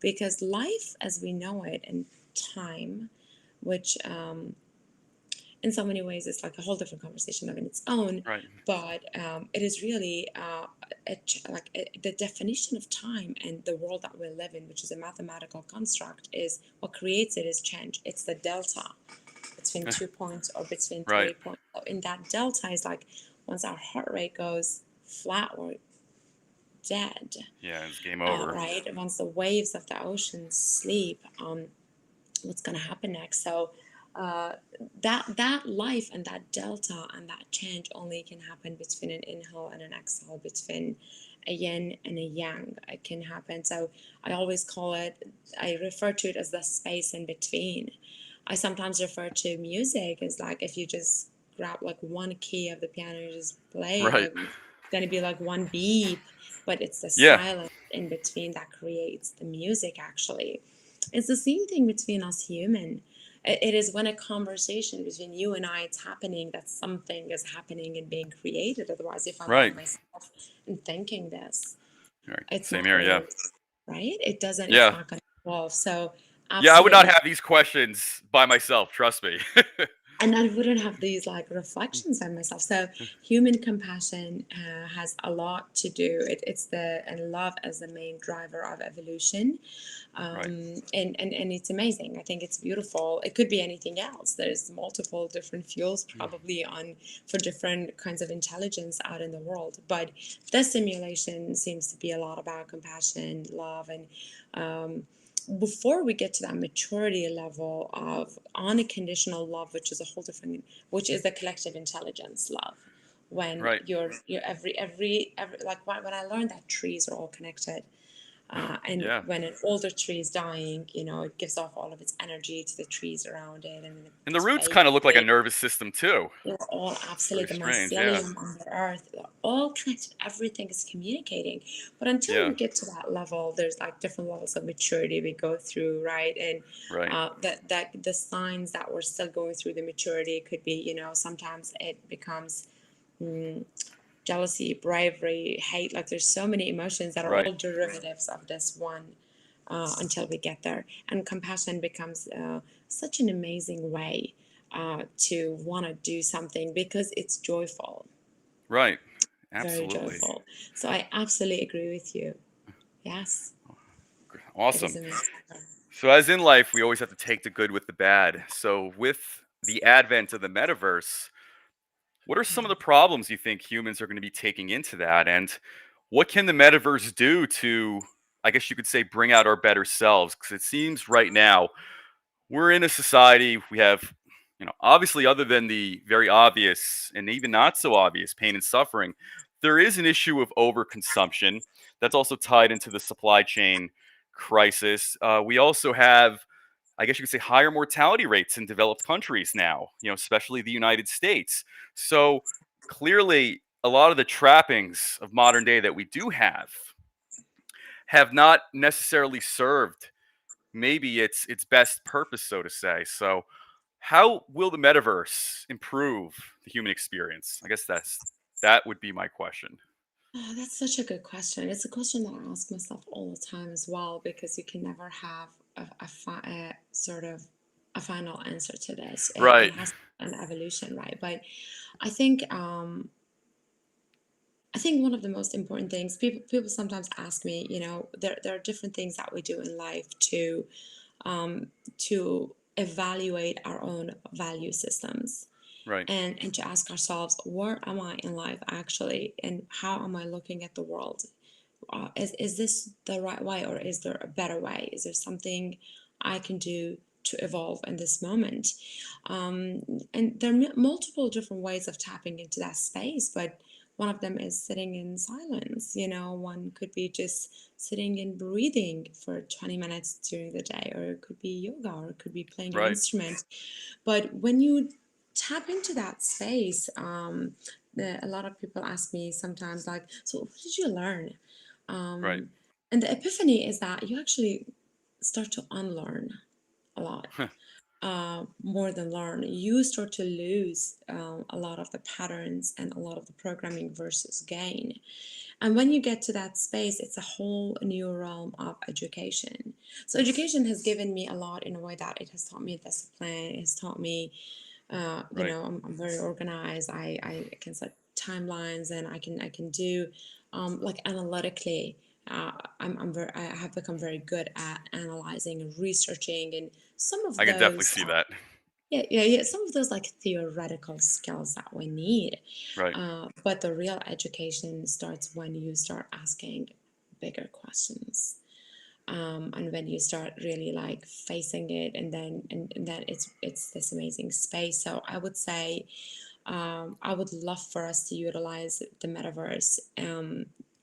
Because life as we know it in time, which in so many ways is like a whole different conversation of in its own, right, but it is really the definition of time and the world that we live in, which is a mathematical construct, is what creates it is change. It's the delta between 2 points or between right. 3 points. So in that delta is like once our heart rate goes flat, we're dead, Yeah, it's game over. right? Once the waves of the ocean sleep, what's going to happen next? So uh, that life and that delta and that change only can happen between an inhale and an exhale, between a yin and a yang. It can happen. So I always call it, I refer to it as the space in between. I sometimes refer to music as like if you just grab like one key of the piano and just play it, Right. like it's gonna be like one beep, but it's the Yeah. silence in between that creates the music actually. It's the same thing between us human. It is when a conversation between you and I it's happening that something is happening and being created. Otherwise, if I'm by Right. myself and thinking this, Right. it's Same not here. Yeah. real, right? It's Yeah. not going to evolve. So Yeah, I would not absolutely. have these questions by myself, trust me. And I wouldn't have these like reflections on myself. So human compassion has a lot to do. It's the and love as the main driver of evolution, Right. and it's amazing. I think it's beautiful. It could be anything else. There's multiple different fuels probably on for different kinds of intelligence out in the world. But this simulation seems to be a lot about compassion, love, and um, before we get to that maturity level of unconditional love, which is a whole different, which is the collective intelligence love, when Right. you're every like when I learned that trees are all connected, and Yeah. when an older tree is dying, it gives off all of its energy to the trees around it, and then And the its roots kind of look like a baby. nervous system too. They're all Very absolutely the strange. Yeah. mycelium on the earth. They're all connected. Everything is communicating. But until Yeah. you get to that level, there's like different levels of maturity we go through, right? And Right. that the signs that we're still going through the maturity could be, sometimes it becomes mm, jealousy, bravery, hate. Like there's so many emotions that are Right. all derivatives of this one, until we get there. And compassion becomes such an amazing way to want to do something because it's joyful, Right. very Absolutely. joyful. So I absolutely agree with you. Yes, it is Awesome. amazing. So as in life, we always have to take the good with the bad. So with the advent of the metaverse, what are some of the problems you think humans are going to be taking into that? And what can the metaverse do to, I guess you could say, bring out our better selves? Because it seems right now we're in a society, we have, obviously, other than the very obvious and even not so obvious pain and suffering, there is an issue of overconsumption that's also tied into the supply chain crisis. We also have, I guess you could say, higher mortality rates in developed countries now, especially the United States. So clearly, a lot of the trappings of modern day that we do have not necessarily served maybe its best purpose, so to say. So, how will the metaverse improve the human experience? I guess that would be my question. Oh, that's such a good question. It's a question that I ask myself all the time as well, because you can never have a sort of a final answer to this. It Right, has an evolution, right? But I think I think one of the most important things, people sometimes ask me, there are different things that we do in life um, to evaluate our own value systems, right, and to ask ourselves, where am I in life actually, and how am I looking at the world? Is this the right way, or is there a better way? Is there something I can do to evolve in this moment? Um, and there are multiple different ways of tapping into that space, but one of them is sitting in silence. One could be just sitting and breathing for 20 minutes during the day, or it could be yoga, or it could be playing an right, instrument. But when you tap into that space, a lot of people ask me sometimes, like, so what did you learn? right. Um, and the epiphany is that you actually start to unlearn a lot, more than learn. You start to lose a lot of the patterns and a lot of the programming versus gain. And when you get to that space, it's a whole new realm of education. So education has given me a lot in a way that it has taught me discipline. It has taught me, Right, I'm very organized. I can set timelines, and I can do, like, analytically. I have become very good at analyzing and researching, and some I of can definitely those, see that. yeah, yeah, yeah, some of those like theoretical skills that we need. Right, But the real education starts when you start asking bigger questions, and when you start really like facing it, and then it's this amazing space. So I would say, I would love for us to utilize the metaverse,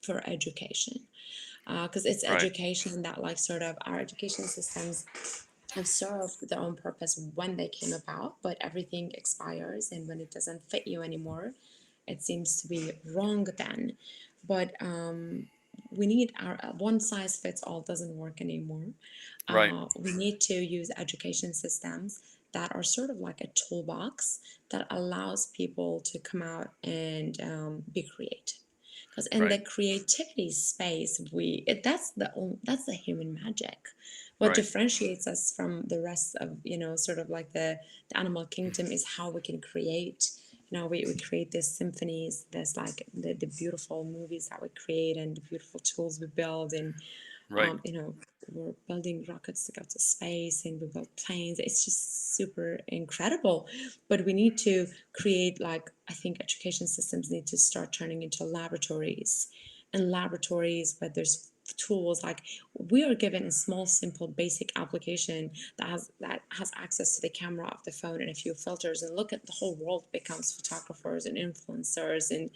for education, because it's right, education that, like, sort of our education systems have served their own purpose when they came about, but everything expires, and when it doesn't fit you anymore, it seems to be wrong then. But we need our, one size fits all doesn't work anymore. right, We need to use education systems that are sort of like a toolbox that allows people to come out and be creative. because in Right. the creativity space, that's the human magic. What Right. differentiates us from the rest of, sort of like the animal kingdom is how we can create. We create these symphonies, there's like the beautiful movies that we create and the beautiful tools we build, and Right. we're building rockets to go to space, and we build planes. It's just super incredible. But we need to create, like, I think education systems need to start turning into laboratories, and laboratories where there's tools like we are given a small, simple, basic application that has access to the camera of the phone and a few filters, and look at the whole world becomes photographers and influencers, and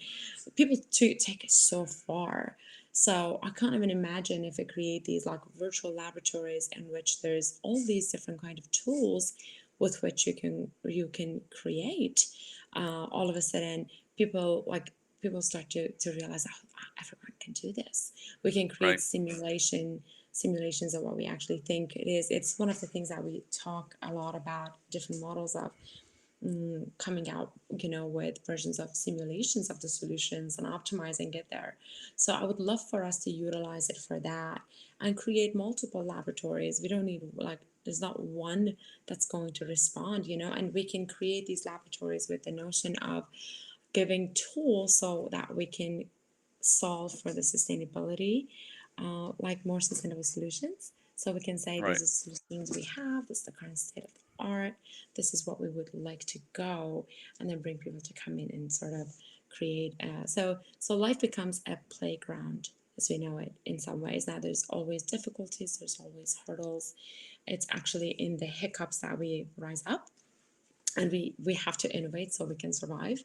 people to take it so far. So I can't even imagine if we create these like virtual laboratories in which there's all these different kind of tools with which you can create. All of a sudden, people start to realize, oh, everyone can do this. We can create Right. simulations of what we actually think it is. It's one of the things that we talk a lot about, different models of coming out, with versions of simulations of the solutions and optimizing it there. So I would love for us to utilize it for that and create multiple laboratories. We don't need, like, there's not one that's going to respond, and we can create these laboratories with the notion of giving tools so that we can solve for the sustainability, like more sustainable solutions. So we can say Right. these are solutions we have, this is the current state of the art, this is what we would like to go, and then bring people to come in and sort of create. So life becomes a playground as we know it in some ways. Now there's always difficulties, there's always hurdles. It's actually in the hiccups that we rise up, and we have to innovate so we can survive.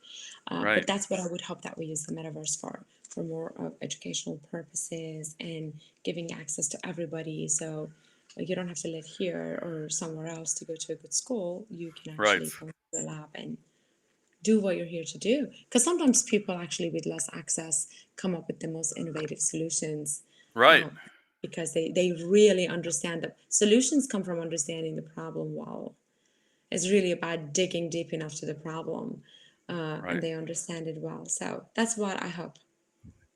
But Right. that's what I would hope that we use the metaverse for more of educational purposes and giving access to everybody. So you don't have to live here or somewhere else to go to a good school. You can Right. actually go to the lab and do what you're here to do. Because sometimes people actually with less access come up with the most innovative solutions, Right. uh, because they really understand that solutions come from understanding the problem well. It's really about digging deep enough to the problem, and Right. they understand it well. So that's what I hope.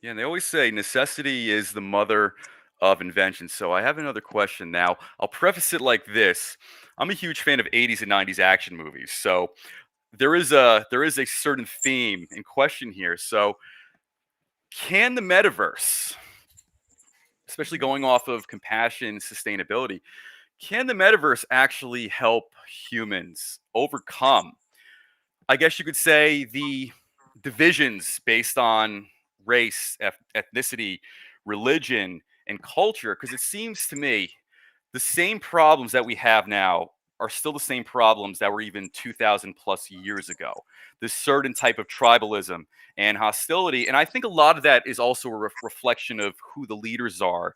Yeah, and they always say necessity is the mother of invention. So I have another question now. I'll preface it like this. I'm a huge fan of 80s and 90s action movies. So there is a certain theme in question here. So can the metaverse, especially going off of compassion and sustainability, can the metaverse actually help humans overcome, I guess you could say, the divisions based on race, ethnicity, religion, and culture? Because it seems to me the same problems that we have now are still the same problems that were even 2000 plus years ago. This certain type of tribalism and hostility. And I think a lot of that is also a reflection of who the leaders are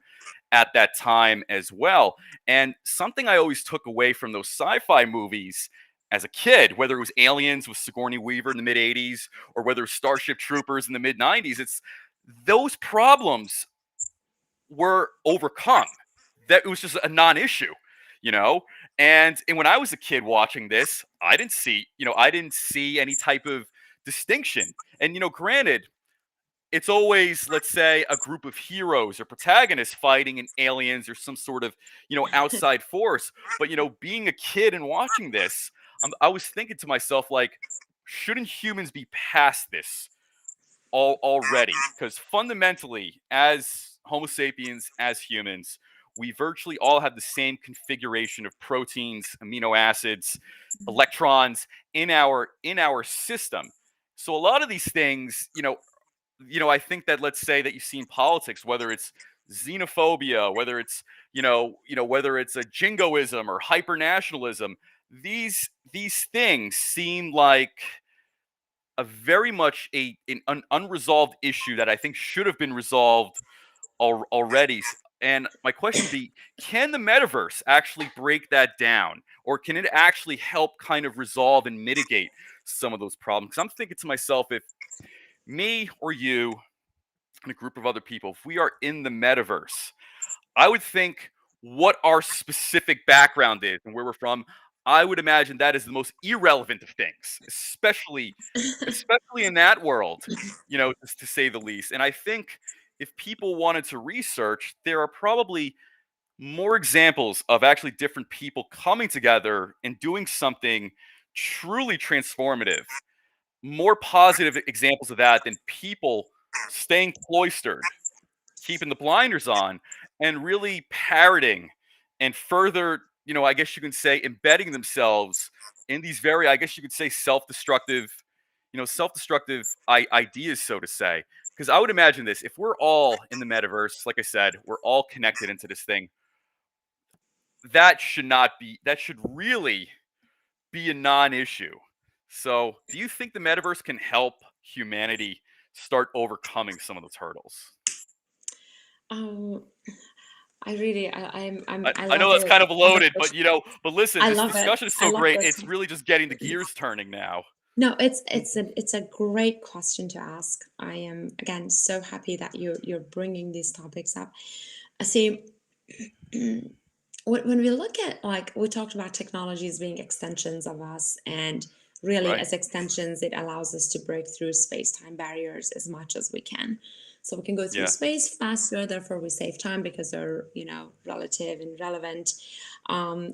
at that time as well. And something I always took away from those sci-fi movies as a kid, whether it was Aliens with Sigourney Weaver in the mid 80s or whether it was Starship Troopers in the mid 90s, it's those problems were overcome. That it was just a non-issue, you know. And when I was a kid watching this, I didn't see any type of distinction. And granted, it's always, let's say, a group of heroes or protagonists fighting in aliens or some sort of outside force. But being a kid and watching this, I was thinking to myself, like, shouldn't humans be past this already? Because fundamentally, as Homo sapiens, as humans, we virtually all have the same configuration of proteins, amino acids, electrons in our system. So a lot of these things, I think that, let's say, that you see in politics, whether it's xenophobia, whether it's whether it's a jingoism or hyper-nationalism, these things seem like a very much an unresolved issue that I think should have been resolved already. And my question would be, can the metaverse actually break that down, or can it actually help kind of resolve and mitigate some of those problems? Because I'm thinking to myself, if me or you and a group of other people, if we are in the metaverse, I would think what our specific background is and where we're from. I would imagine that is the most irrelevant of things, especially in that world, just to say the least. And I think if people wanted to research, there are probably more examples of actually different people coming together and doing something truly transformative. More positive examples of that than people staying cloistered, keeping the blinders on, and really parroting and further, I guess you can say, embedding themselves in these very, I guess you could say, self-destructive ideas, so to say. Because I would imagine this: if we're all in the metaverse, like I said, we're all connected into this thing. That should really be a non-issue. So, do you think the metaverse can help humanity start overcoming some of those hurdles? Um, I really, I I know love that's your kind of loaded, but conversation. but listen, I this love it. discussion is I so love great. this. It's really just getting the gears turning now. No, it's a great question to ask. I am again so happy that you're bringing these topics up. I see. When we look at, like, we talked about technologies being extensions of us, and really Right. as extensions it allows us to break through space-time barriers as much as we can, so we can go through Yeah. space faster, therefore we save time because they're relative and relevant.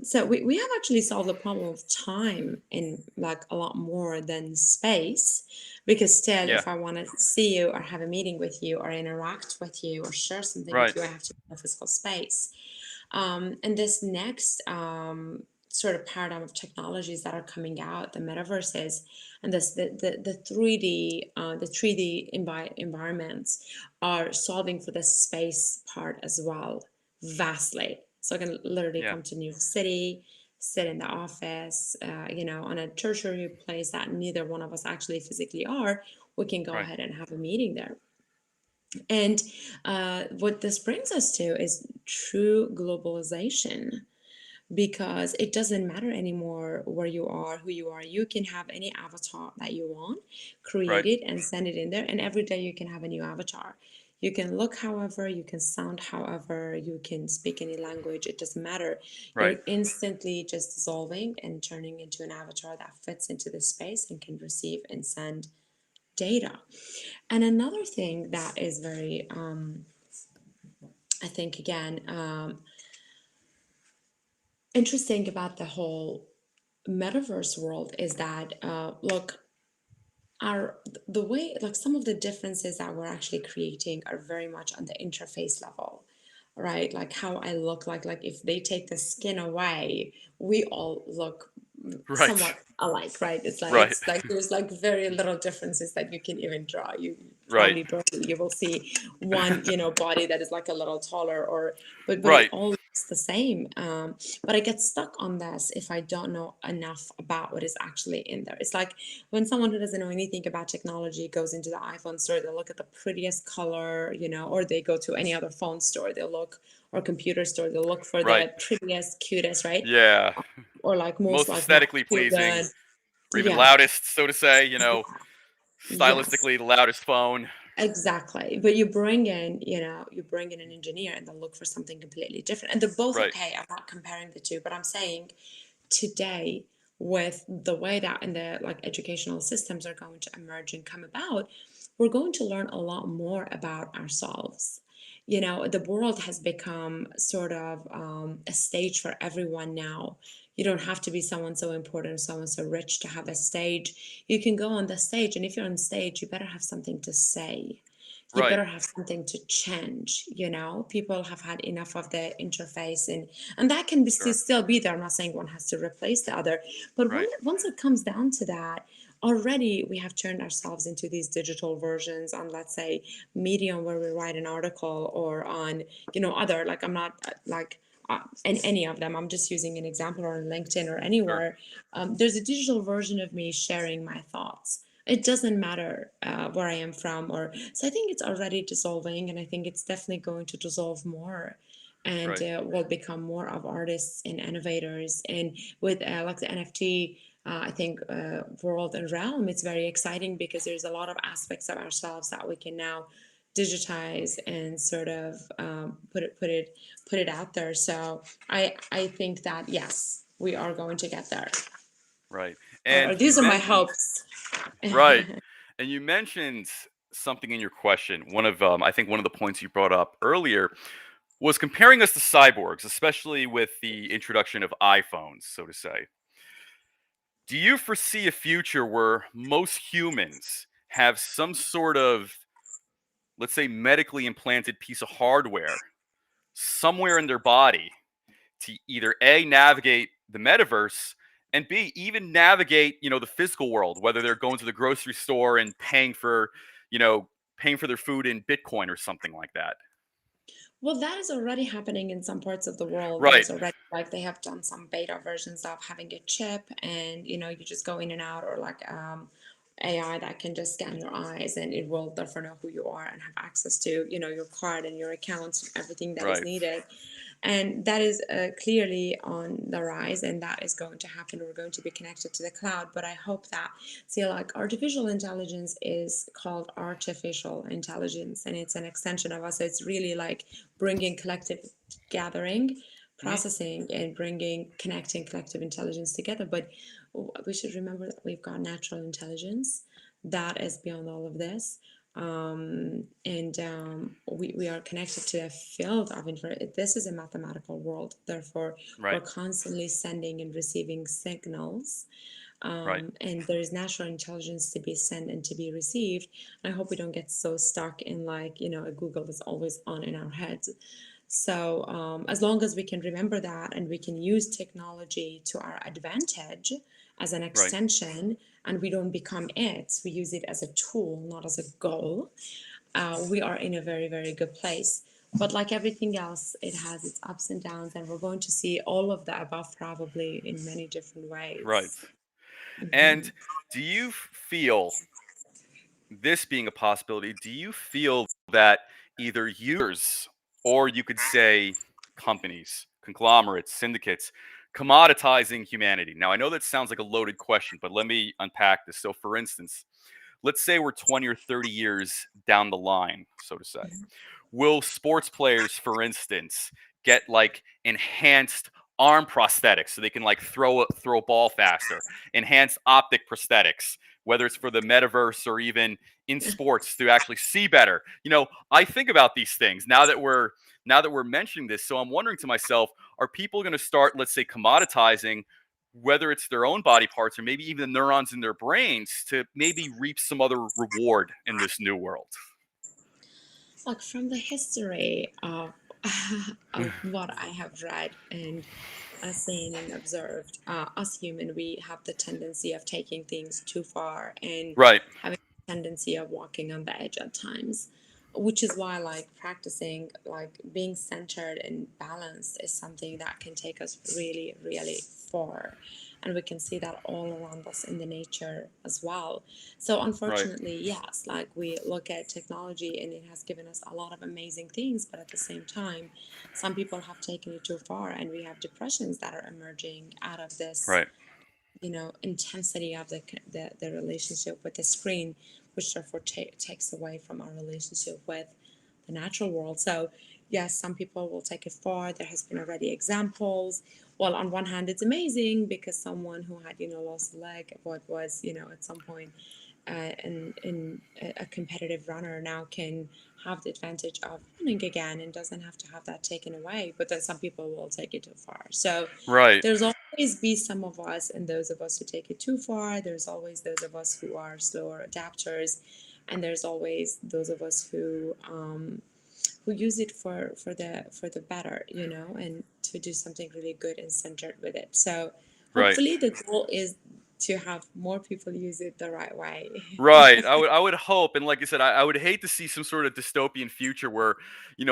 So we have actually solved the problem of time in like a lot more than space, because still Yeah. if I want to see you or have a meeting with you or interact with you or share something with Right. you, I have to be in a physical space. And this next sort of paradigm of technologies that are coming out, the metaverses, and the 3D environments are solving for the space part as well, vastly. So I can literally Yeah. come to New York City, sit in the office, on a tertiary place that neither one of us actually physically are. We can go Right. ahead and have a meeting there. And what this brings us to is true globalization, because it doesn't matter anymore where you are, who you are. You can have any avatar that you want, create Right. it, and send it in there. And every day you can have a new avatar. You can look however, you can sound however, you can speak any language, it doesn't matter. Right. You're instantly just dissolving and turning into an avatar that fits into the space and can receive and send data. And another thing that is very, I think, again, interesting about the whole metaverse world is that, look, our the way, like, some of the differences that we're actually creating are very much on the interface level, right? Like how I look, like if they take the skin away, we all look Right. somewhat alike, right? It's like Right. there's like very little differences that you can even draw. You Right. probably barely you will see one, body that is like a little taller, or but it Right. all looks the same. But I get stuck on this if I don't know enough about what is actually in there. It's like when someone who doesn't know anything about technology goes into the iPhone store, they'll look at the prettiest color, or they go to any other phone store, they'll look, or computer store, they'll look for Right. the prettiest, cutest, right? Yeah. Or like most Most like aesthetically pleasing, masculine. or even Yeah, loudest, so to say, yes, stylistically the loudest phone. exactly. But you bring in an engineer and they'll look for something completely different. And they're both Right. okay. I'm not comparing the two, but I'm saying today, with the way that in the like educational systems are going to emerge and come about, we're going to learn a lot more about ourselves. The world has become sort of a stage for everyone now. You don't have to be someone so important or someone so rich to have a stage. You can go on the stage, and if you're on stage, you better have something to say. You Right. better have something to change. People have had enough of the interface, and that can Sure. still be there. I'm not saying one has to replace the other, but Right. once it comes down to that, already we have turned ourselves into these digital versions on, let's say, Medium, where we write an article, or on other, like, I'm not like in any of them, I'm just using an example, or on LinkedIn or Sure. anywhere. There's a digital version of me sharing my thoughts. It doesn't matter where I am from, or so. I think it's already dissolving, and I think it's definitely going to dissolve more, and Right. will become more of artists and innovators. And with like the NFT, I think world and realm, it's very exciting because there's a lot of aspects of ourselves that we can now digitize and sort of put it out there. So I think that, yes, we are going to get there. Right. Or And you these are my mentioned, hopes. right. And you mentioned something in your question. One of, I think one of the points you brought up earlier was comparing us to cyborgs, especially with the introduction of iPhones, so to say. Do you foresee a future where most humans have some sort of, let's say, medically implanted piece of hardware somewhere in their body to either A, navigate the metaverse, and B, even navigate, the physical world, whether they're going to the grocery store and you know, paying for their food in Bitcoin or something like that? Well, that is already happening in some parts of the world. Right, There's already like they have done some beta versions of having a chip, and you just go in and out, or like AI that can just scan your eyes, and it will therefore know who you are and have access to your card and your accounts and everything that is right, needed. And that is clearly on the rise, and that is going to happen. We're going to be connected to the cloud, but I hope that, see, like, artificial intelligence is called artificial intelligence, and it's an extension of us. So it's really like bringing collective gathering, mhm, processing, and bringing connecting collective intelligence together. But we should remember that we've got natural intelligence that is beyond all of this. And we are connected to a field of information. This is a mathematical world, therefore we're right, constantly sending and receiving signals, right, and there is natural intelligence to be sent and to be received. And I hope we don't get so stuck in, like, a Google that's always on in our heads. So as long as we can remember that, and we can use technology to our advantage as an right, extension, and we don't become it, we use it as a tool, not as a goal, we are in a very, very good place. But like everything else, it has its ups and downs, and we're going to see all of the above probably in many different right. ways. And do you feel, this being a possibility, do you feel that either users, or you could say companies, conglomerates, syndicates, commoditizing humanity? Now, I know that sounds like a loaded question, but let me unpack this. So, for instance, let's say we're 20 or 30 years down the line, so to say. Will sports players, for instance, get like enhanced arm prosthetics so they can like throw a ball faster, enhanced optic prosthetics, whether it's for the metaverse or even in sports to actually see better? I think about these things now that we're mentioning this. So I'm wondering to myself, are people going to start, let's say, commoditizing, whether it's their own body parts or maybe even the neurons in their brains, to maybe reap some other reward in this new world? Like, from the history of of what I have read and seen and observed, us human, we have the tendency of taking things too far and Right, having a tendency of walking on the edge at times, which is why, like, practicing, like, being centered and balanced is something that can take us really, really far. And we can see that all around us in the nature as well. So right, unfortunately, yes, like, we look at technology and it has given us a lot of amazing things, but at the same time, some people have taken it too far, and we have depressions that are emerging out of this, right, intensity of the relationship with the screen, which therefore takes away from our relationship with the natural world. So yes, some people will take it far. There has been already examples. Well, on one hand, it's amazing because someone who had lost a leg, what was at some point in a competitive runner, now can have the advantage of running again and doesn't have to have that taken away. But then some people will take it too far. So right, there's always be some of us, and those of us who take it too far. There's always those of us who are slower adapters, and there's always those of us who use it for the better, and to do something really good and centered with it. So right, hopefully the goal is to have more people use it the right way. right. I would hope, and like I said, I would hate to see some sort of dystopian future where,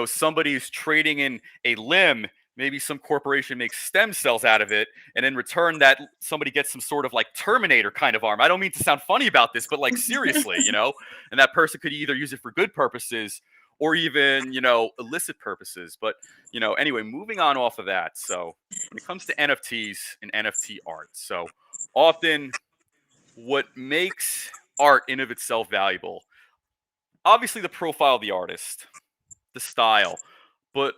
somebody's trading in a limb. Maybe some corporation makes stem cells out of it, and in return, that somebody gets some sort of like Terminator kind of arm. I don't mean to sound funny about this, but like seriously, and that person could either use it for good purposes or even, illicit purposes. But, anyway, moving on off of that. So when it comes to NFTs and NFT art, so often what makes art in of itself valuable, obviously the profile of the artist, the style, but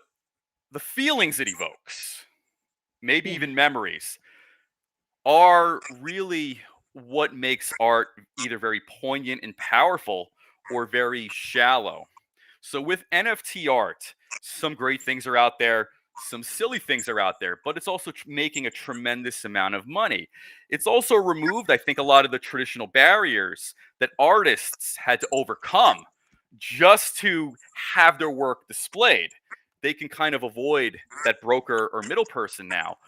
the feelings it evokes, maybe Yeah. even memories. are really what makes art either very poignant and powerful or very shallow. So with NFT art, some great things are out there, some silly things are out there, but it's also making a tremendous amount of money. It's also removed, I think, a lot of the traditional barriers that artists had to overcome just to have their work displayed. They can kind of avoid that broker or middle person now.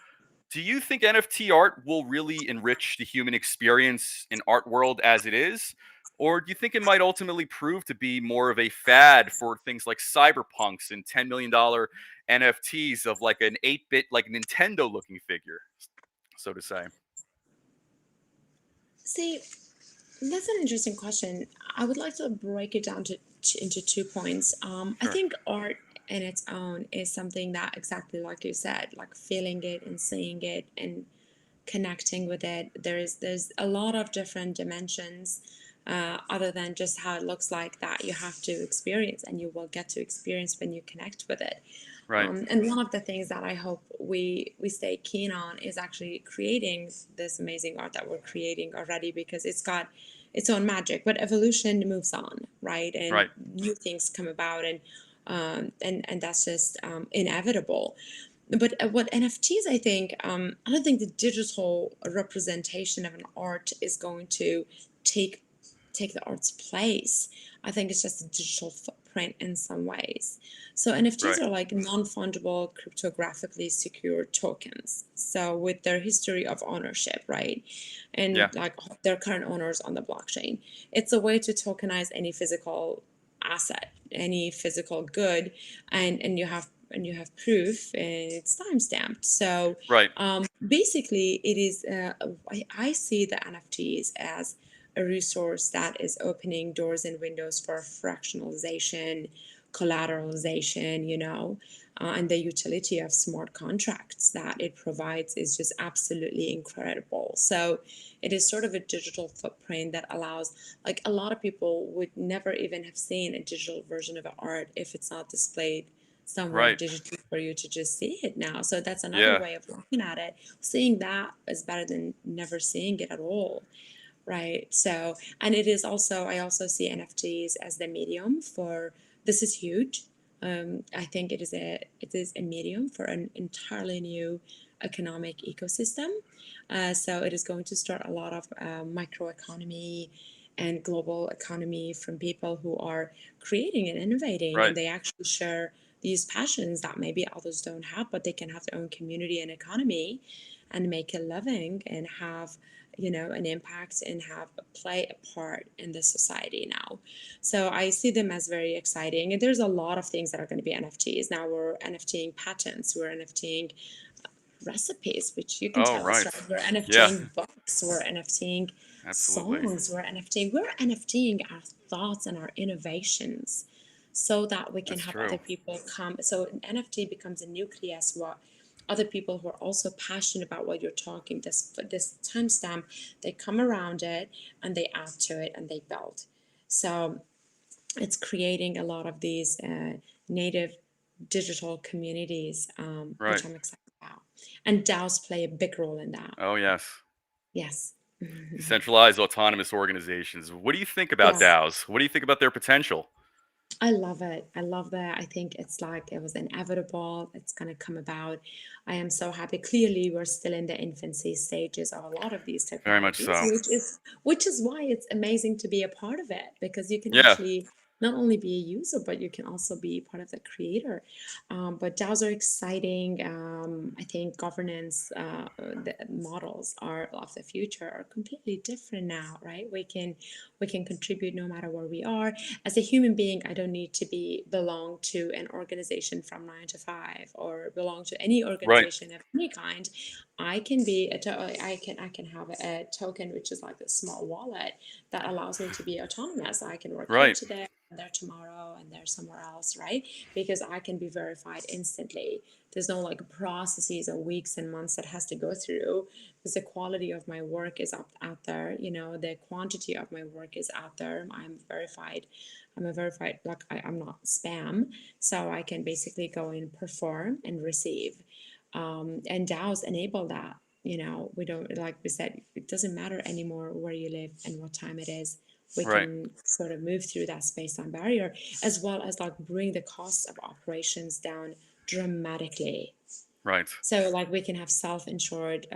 Do you think NFT art will really enrich the human experience in art world as it is? Or do you think it might ultimately prove to be more of a fad for things like cyberpunks and $10 million NFTs of like an 8-bit, like Nintendo looking figure, so to say? See, that's an interesting question. I would like to break it down into 2 points. I Sure. think art in its own is something that, exactly like you said, like feeling it and seeing it and connecting with it. There's a lot of different dimensions, other than just how it looks like, that you have to experience and you will get to experience when you connect with it. Right. And one of the things that I hope we stay keen on is actually creating this amazing art that we're creating already, because it's got its own magic. But evolution moves on, right? And Right. new things come about, and that's just inevitable. But what NFTs, I think, I don't think the digital representation of an art is going to take take the art's place. I think it's just a digital footprint in some ways. So NFTs Right. are like non-fungible, cryptographically secure tokens. So with their history of ownership, right? And Yeah. like their current owners on the blockchain. It's a way to tokenize any physical asset, any physical good, and you have proof, and it's time stamped. So Right. basically, it is. I see the NFTs as a resource that is opening doors and windows for fractionalization, collateralization, and the utility of smart contracts that it provides is just absolutely incredible. So it is sort of a digital footprint that allows, like, a lot of people would never even have seen a digital version of art if it's not displayed somewhere Right. digitally for you to just see it now. So that's another Yeah. way of looking at it. Seeing that is better than never seeing it at all. Right. So, and it is also, I also see NFTs as the medium for, this is huge. I think it is a medium for an entirely new economic ecosystem. So it is going to start a lot of microeconomy and global economy from people who are creating and innovating, Right. and they actually share these passions that maybe others don't have, but they can have their own community and economy and make a living and have, an impact and have play a part in the society now. So I see them as very exciting. And there's a lot of things that are going to be NFTs. Now we're NFTing patents, we're NFTing recipes, which you can Oh, tell us, right. right? We're Yeah. NFTing books, we're NFTing Absolutely. songs, we're NFTing our thoughts and our innovations, so that we can That's have other true. people come. So an NFT becomes a nucleus what other people who are also passionate about what you're talking, this timestamp, they come around it and they add to it and they build. So it's creating a lot of these native digital communities, Right. which I'm excited about. And DAOs play a big role in that. Oh, yes. Yes. Decentralized autonomous organizations. What do you think about Yes. DAOs? What do you think about their potential? I love it. I love that. I think it's like it was inevitable. It's going to come about. I am so happy. Clearly, we're still in the infancy stages of a lot of these Very much technologies, so. which is why it's amazing to be a part of it, because you can Yeah. actually not only be a user, but you can also be part of the creator. But DAOs are exciting. I think governance the models are of the future are completely different now, right? We can contribute no matter where we are. As a human being, I don't need to be belong to an organization from 9 to 5 or belong to any Right. organization of any kind. I can be I can have a token, which is like a small wallet that allows me to be autonomous. I can work here Right. today and there tomorrow and there somewhere else, right? Because I can be verified instantly. There's no like processes or weeks and months that has to go through, because the quality of my work is up out there. The quantity of my work is out there. I'm a verified, like I'm not spam, so I can basically go and perform and receive. And DAOs enable that. we don't, like we said, it doesn't matter anymore where you live and what time it is. We Right. can sort of move through that space-time barrier, as well as like bring the cost of operations down dramatically. Right. So like we can have self-insured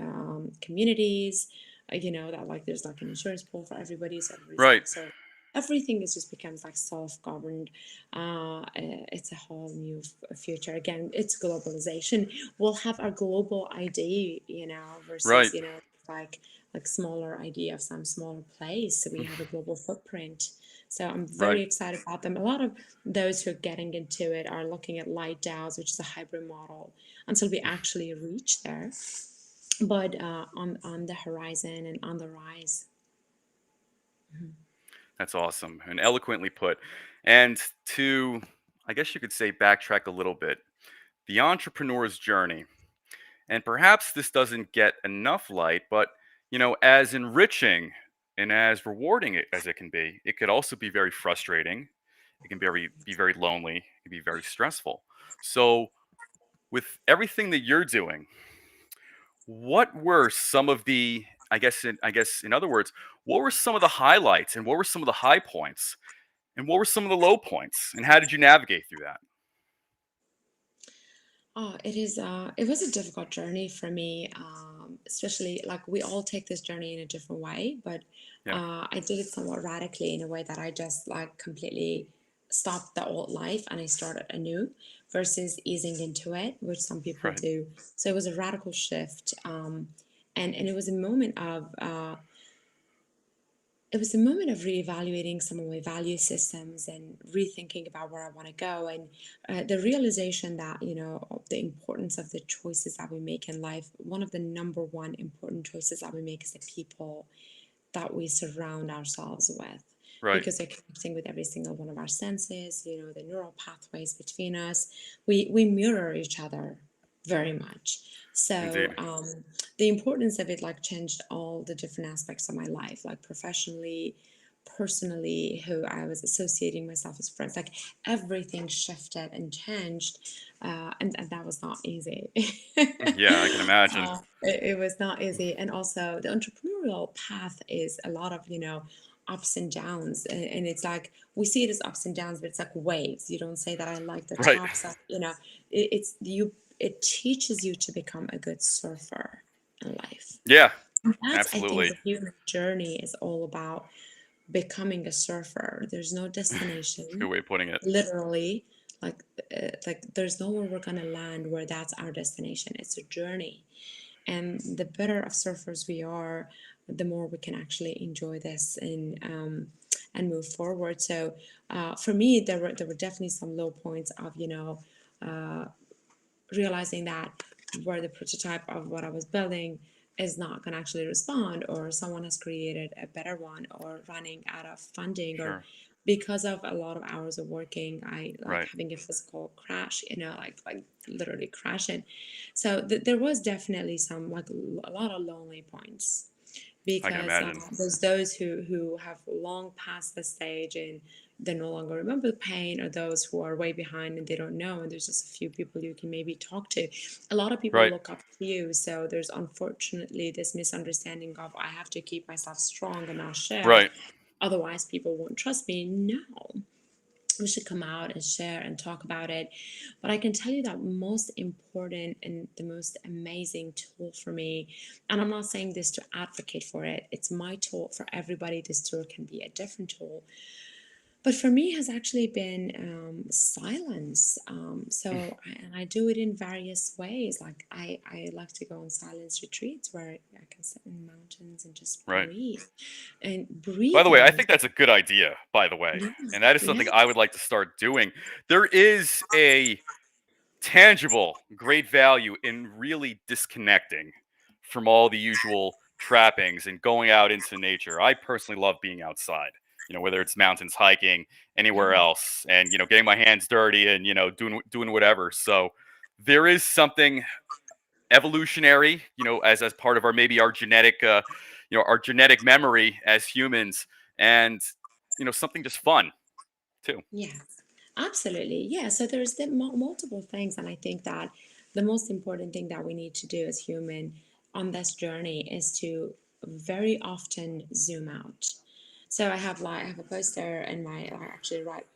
communities, that like there's like an insurance pool for everybody, so everybody's Right. like sort of everything is just becomes like self-governed. It's a whole new future. Again, it's globalization. We'll have our global ID, Right. versus like smaller ID of some smaller place. So we have a global footprint. So I'm Right. very excited about them. A lot of those who are getting into it are looking at light DAOs, which is a hybrid model, until we actually reach there. But on the horizon and on the rise. That's awesome and eloquently put. And to, I guess you could say, backtrack a little bit, the entrepreneur's journey. And perhaps this doesn't get enough light, but as enriching and as rewarding as it can be, it could also be very frustrating. It can be very lonely. It can be very stressful. So, with everything that you're doing, what were some of the, I guess in other words, what were some of the highlights and what were some of the high points and what were some of the low points and how did you navigate through that? Oh, it is. It was a difficult journey for me, especially like we all take this journey in a different way. But Yeah. I did it somewhat radically in a way that I just like completely stopped the old life and I started anew, versus easing into it, which some people Right. do. So it was a radical shift, and it was a moment of reevaluating some of my value systems and rethinking about where I want to go, and the realization that of the importance of the choices that we make in life. One of the number one important choices that we make is the people that we surround ourselves with, Right. because they're connecting with every single one of our senses, the neural pathways between us. We mirror each other very much. So Indeed. the importance of it like changed all the different aspects of my life, like professionally, personally, who I was associating myself as friends, like everything shifted and changed, and that was not easy. Yeah, I can imagine. It was not easy, and also the entrepreneurial path is a lot of ups and downs, and it's like we see it as ups and downs, but it's like waves. You don't say that I like the Right. tops of it's you. It teaches you to become a good surfer in life. Yeah, That's, I think, absolutely. the human journey is all about becoming a surfer. There's no It's a good destination, way of putting it. literally. Like there's nowhere we're gonna land where that's our destination. It's a journey, and the better of surfers we are, the more we can actually enjoy this and move forward. So for me, there were definitely some low points of realizing that where the prototype of what I was building is not going to actually respond, or someone has created a better one, or running out of funding, or Sure. because of a lot of hours of working, I like Right. having a physical crash, like literally crashing. So there was definitely some like a lot of lonely points, I can because imagine. there's those who have long passed the stage and they no longer remember the pain, or those who are way behind and they don't know, and there's just a few people you can maybe talk to. A lot of people Right. look up to you, so there's unfortunately this misunderstanding of I have to keep myself strong and not share, Right. otherwise people won't trust me. No, we should come out and share and talk about it. But I can tell you that most important and the most amazing tool for me, and I'm not saying this to advocate for it, it's my tool. For everybody, this tool can be a different tool. But for me, has actually been silence. And I do it in various ways. Like I like to go on silence retreats where I can sit in the mountains and just Right. breathe. And By the way, I breathing, think that's a good idea, by the way. yeah, And that is something I would yes, like to start doing. There is a tangible great value in really disconnecting from all the usual trappings and going out into nature. I personally love being outside, whether it's mountains, hiking, anywhere yeah. else, and getting my hands dirty and doing whatever. So there is something evolutionary, as part of our maybe our genetic memory as humans, and something just fun too. Yes, absolutely. Yeah. So there's multiple things, and I think that the most important thing that we need to do as human on this journey is to very often zoom out. So I have a poster in my actually right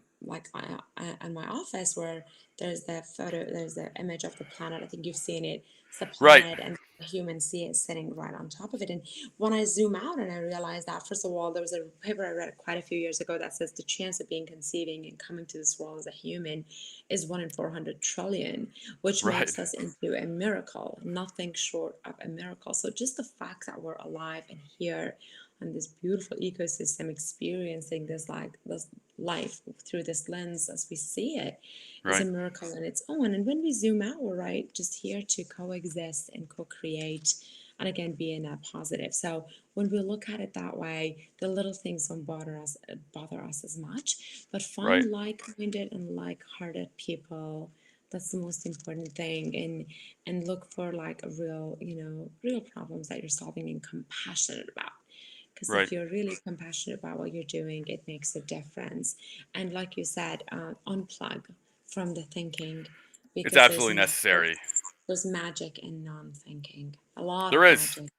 in my office where there's the image of the planet. I think you've seen it. It's the Right. planet and the human sea is sitting right on top of it. And when I zoom out and I realize that, first of all, there was a paper I read quite a few years ago that says the chance of being conceiving and coming to this world as a human is 1 in 400 trillion, which Right. makes us into a miracle, nothing short of a miracle. So just the fact that we're alive and here on this beautiful ecosystem, experiencing this life through this lens as we see it, is a Right. miracle in its own. And when we zoom out, we're right just here to coexist and co-create, and again be in that positive. So when we look at it that way, the little things don't bother us as much. But Right. find like-minded and like-hearted people. That's the most important thing. And look for like a real, real problems that you're solving and compassionate about. Because Right. if you're really compassionate about what you're doing, it makes a difference. And like you said, unplug from the thinking, It's because absolutely necessary. there's magic in non-thinking. A lot There of is. magic.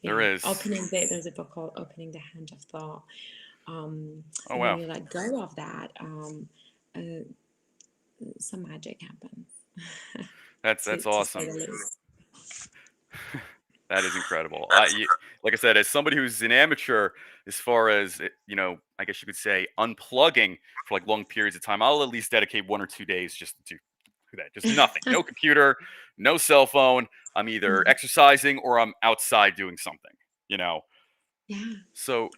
There Yeah, is. there's a book called Opening the Hand of Thought. Oh And when wow. you let go of that, uh, some magic happens, That's to say awesome. the least. That is incredible. Like I said, as somebody who's an amateur, as far as I guess you could say unplugging for like long periods of time, I'll at least dedicate 1 or 2 days just to do that. Just nothing. No computer, no cell phone. I'm either Mhm. exercising or I'm outside doing something. You know. Yeah. So,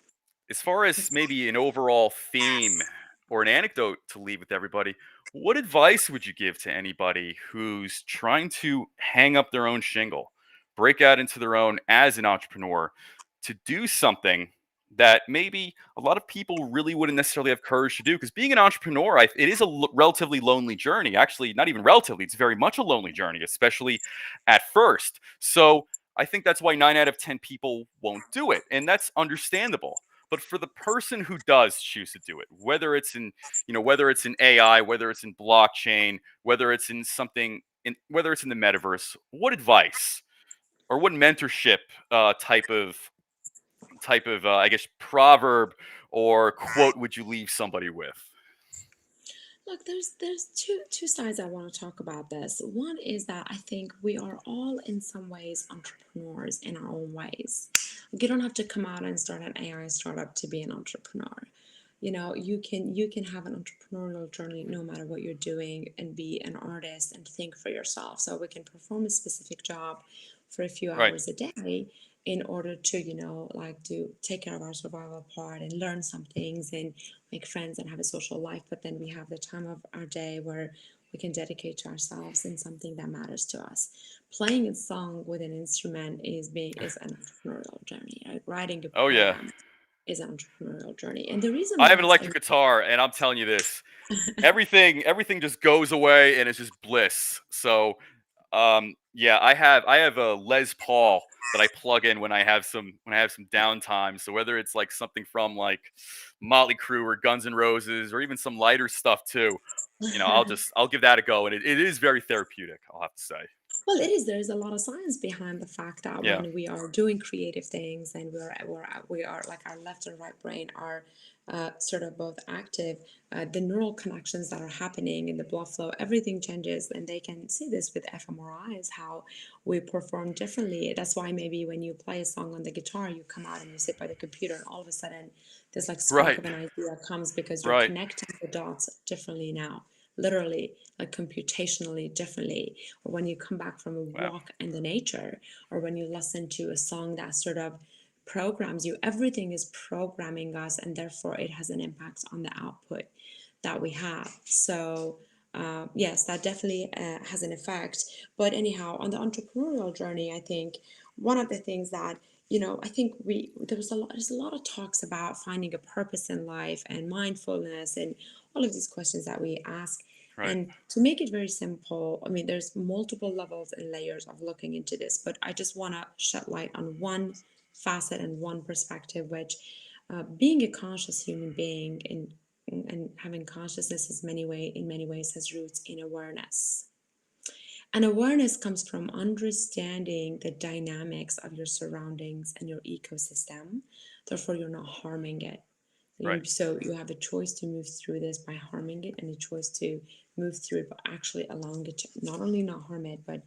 as far as It's, maybe an overall theme or an anecdote to leave with everybody, what advice would you give to anybody who's trying to hang up their own shingle, break out into their own as an entrepreneur, to do something that maybe a lot of people really wouldn't necessarily have courage to do? Because being an entrepreneur, it is a relatively lonely journey. Actually, not even relatively, it's very much a lonely journey, especially at first. So, I think that's why 9 out of 10 people won't do it. And that's understandable. But for the person who does choose to do it, whether it's in AI, whether it's in blockchain, whether it's in whether it's in the metaverse, what advice or what mentorship type of I guess proverb or quote would you leave somebody with? look, there's two sides I want to talk about this. One is that I think we are all in some ways entrepreneurs in our own ways. You don't have to come out and start an AI startup to be an entrepreneur. You can have an entrepreneurial journey no matter what you're doing and be an artist and think for yourself. So we can perform a specific job for a few Right. hours a day in order to, like to take care of our survival part and learn some things and make friends and have a social life. But then we have the time of our day where we can dedicate to ourselves and something that matters to us. Playing a song with an instrument is an entrepreneurial journey. Right? Writing a Oh yeah. poem is an entrepreneurial journey. And the reason I why have an it's electric guitar and I'm telling you this. Everything just goes away and it's just bliss. So yeah, I have a Les Paul that I plug in when I have some downtime. So whether it's like something from like Motley Crue or Guns N' Roses or even some lighter stuff too, I'll give that a go, and it is very therapeutic. I'll have to say. Well, it is. There's a lot of science behind the fact that Yeah. when we are doing creative things and we are like our left and right brain are sort of both active, the neural connections that are happening in the blood flow, everything changes, and they can see this with fMRIs how we perform differently. That's why maybe when you play a song on the guitar, you come out and you sit by the computer, and all of a sudden this like spark Right. of an idea comes because you're Right. connecting the dots differently now, literally, like computationally differently. Or when you come back from a Wow. walk in the nature, or when you listen to a song that sort of programs you, everything is programming us, and therefore it has an impact on the output that we have. So yes, that definitely has an effect. But anyhow, on the entrepreneurial journey, I think one of the things that I think there's a lot of talks about finding a purpose in life and mindfulness and all of these questions that we ask. Right. And to make it very simple, I mean, there's multiple levels and layers of looking into this, but I just want to shed light on one facet and one perspective, which being a conscious human being and having consciousness is in many ways has roots in awareness. And awareness comes from understanding the dynamics of your surroundings and your ecosystem. Therefore, you're not harming it. Right. So you have a choice to move through this by harming it, and a choice to move through it by actually allowing it to not only not harm it, but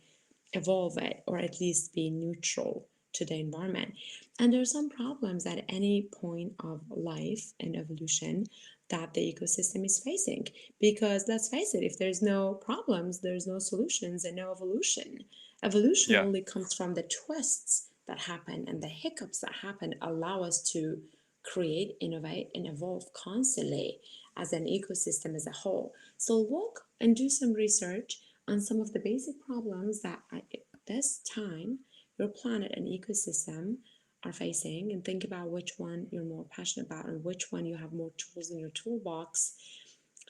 evolve it, or at least be neutral to the environment. And there are some problems at any point of life and evolution that the ecosystem is facing. Because let's face it, if there's no problems, there's no solutions and no evolution. Evolution Yeah. only comes from the twists that happen, and the hiccups that happen allow us to create, innovate, and evolve constantly as an ecosystem as a whole. So look and do some research on some of the basic problems that at this time your planet and ecosystem are facing, and think about which one you're more passionate about and which one you have more tools in your toolbox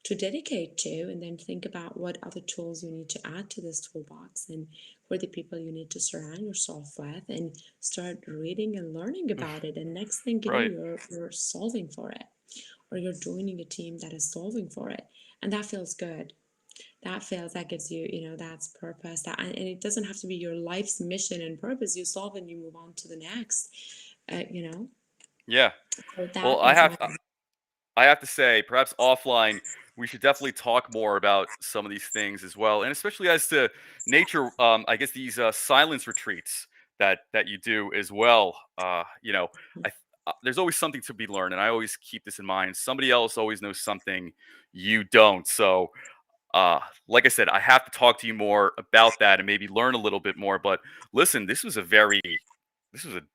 to dedicate to, and then think about what other tools you need to add to this toolbox, and who are the people you need to surround yourself with, and start reading and learning about it. And next thing you know, Right. you're solving for it, or you're joining a team that is solving for it, and that feels good. That gives you, that's purpose. And it doesn't have to be your life's mission and purpose. You solve and you move on to the next. uh, you know Yeah. so Well, that is my I have to say, perhaps offline, we should definitely talk more about some of these things as well, and especially as to nature. I guess these silence retreats that you do as well. There's always something to be learned, and I always keep this in mind. Somebody else always knows something you don't. So like I said, I have to talk to you more about that and maybe learn a little bit more. But listen, this was a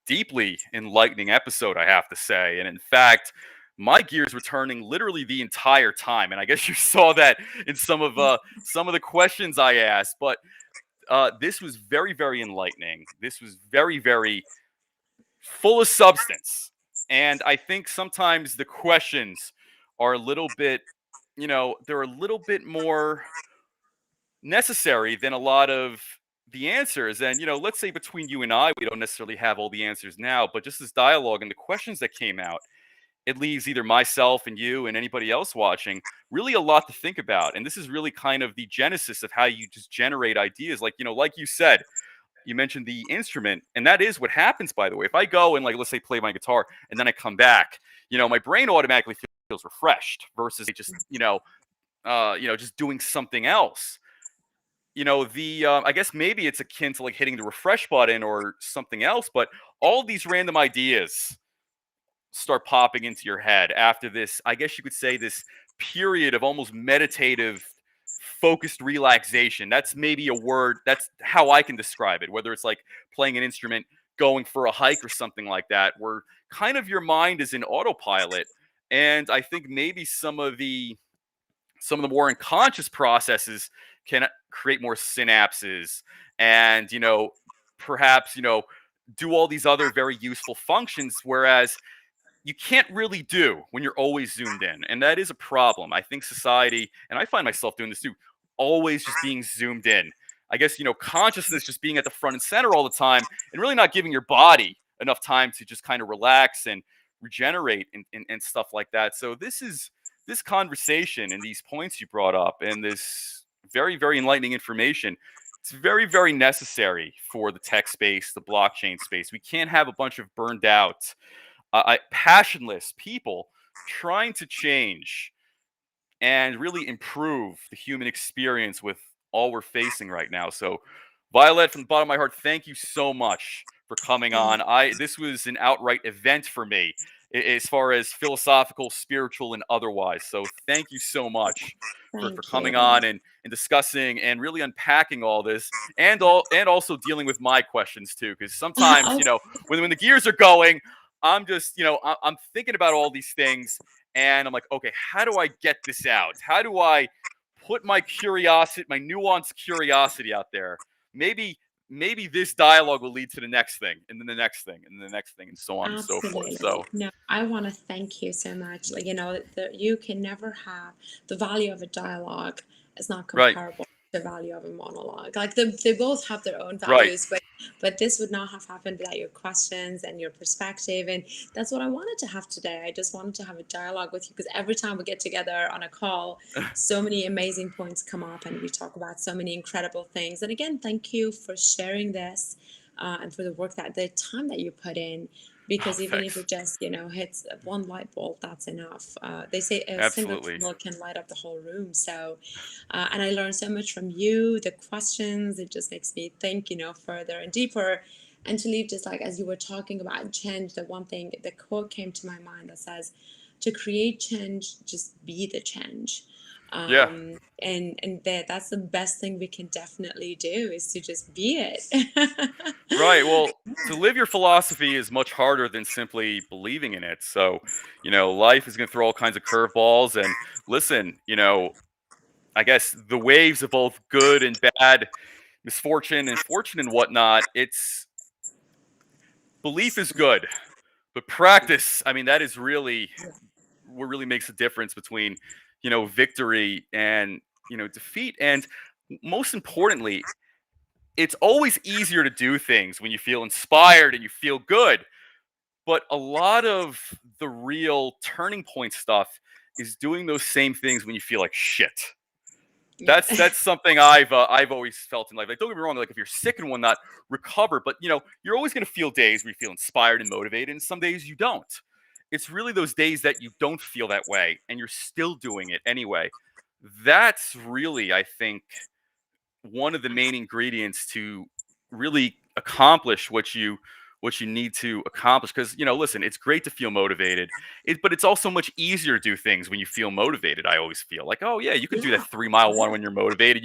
deeply enlightening episode, I have to say. And in fact, my gears were turning literally the entire time. And I guess you saw that in some of the questions I asked. But this was very, very enlightening. This was very, very full of substance. And I think sometimes the questions are a little bit, they're a little bit more necessary than a lot of the answers. And, let's say between you and I, we don't necessarily have all the answers now, but just this dialogue and the questions that came out, it leaves either myself and you and anybody else watching really a lot to think about. And this is really kind of the genesis of how you just generate ideas. Like, like you said, you mentioned the instrument, and that is what happens, by the way. If I go and, like, let's say, play my guitar and then I come back, my brain automatically feels refreshed versus just, just doing something else. The I guess maybe it's akin to like hitting the refresh button or something else, but all these random ideas start popping into your head after this, I guess you could say, this period of almost meditative focused relaxation. That's maybe a word, that's how I can describe it, whether it's like playing an instrument, going for a hike or something like that, where kind of your mind is in autopilot. And I think maybe some of the more unconscious processes can create more synapses and perhaps do all these other very useful functions, whereas you can't really do when you're always zoomed in. And that is a problem. I think society, and I find myself doing this too, always just being zoomed in. I guess consciousness just being at the front and center all the time, and really not giving your body enough time to just kind of relax and regenerate and stuff like that. So this conversation and these points you brought up and this very, very enlightening information, it's very, very necessary for the tech space, the blockchain space. We can't have a bunch of burned out, passionless people trying to change and really improve the human experience with all we're facing right now. So, Violet, from the bottom of my heart, thank you so much for coming thank, on. This was an outright event for me, as far as philosophical, spiritual, and otherwise. So, thank you so much for thank coming you. on and discussing and really unpacking all this, and also dealing with my questions too. Because sometimes, Oh, when the gears are going, I'm just, I'm thinking about all these things, and I'm like, okay, how do I get this out? How do I put my curiosity, my nuanced curiosity out there? Maybe this dialogue will lead to the next thing, and then the next thing, and then the next thing, and so on and so forth. absolutely. So, No, I want to thank you so much. You can never have the value of a dialogue is not right, comparable to the value of a monologue. Like they both have their own right, values, but But this would not have happened without your questions and your perspective. And that's what I wanted to have today. I just wanted to have a dialogue with you because every time we get together on a call, so many amazing points come up and we talk about so many incredible things. And again, thank you for sharing this and for the work that the time that you put in. Oh, Because even if thanks. it just hits one light bulb, that's enough. They say a single Absolutely. candle can light up the whole room. So and I learned so much from you, the questions. It just makes me think, further and deeper. And to leave just like as you were talking about change, the one thing, the quote came to my mind that says, to create change, just be the change. Yeah. And that's the best thing we can definitely do is to just be it. Right. Well, to live your philosophy is much harder than simply believing in it. So, life is going to throw all kinds of curveballs. And listen, I guess the waves of both good and bad, misfortune and fortune and whatnot, it's belief is good, but practice, I mean, that is really what really makes a difference between, victory and, defeat. And most importantly, it's always easier to do things when you feel inspired and you feel good. But a lot of the real turning point stuff is doing those same things when you feel like shit. Yeah. That's something I've always felt in life. Like, don't get me wrong. Like, if you're sick and whatnot, recover. But you're always gonna feel days where you feel inspired and motivated, and some days you don't. It's really those days that you don't feel that way, and you're still doing it anyway. That's really, I think, one of the main ingredients to really accomplish what you need to accomplish. Because listen, it's great to feel motivated, but it's also much easier to do things when you feel motivated. I always feel like, oh yeah, you can do that Yeah. 3 mile Yeah. one when you're motivated.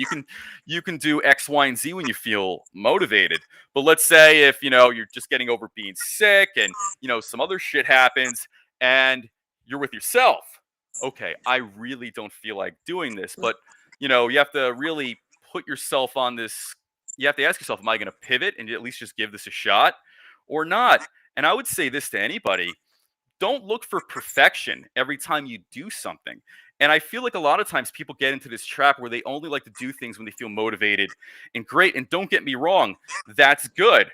You can do X, Y, and Z when you feel motivated. But let's say if you're just getting over being sick and some other shit happens and you're with yourself. Okay, I really don't feel like doing this, but you have to really put yourself on this. You have to ask yourself, am I going to pivot and at least just give this a shot or not? And I would say this to anybody: don't look for perfection every time you do something. And I feel like a lot of times people get into this trap where they only like to do things when they feel motivated and great. And don't get me wrong, that's good.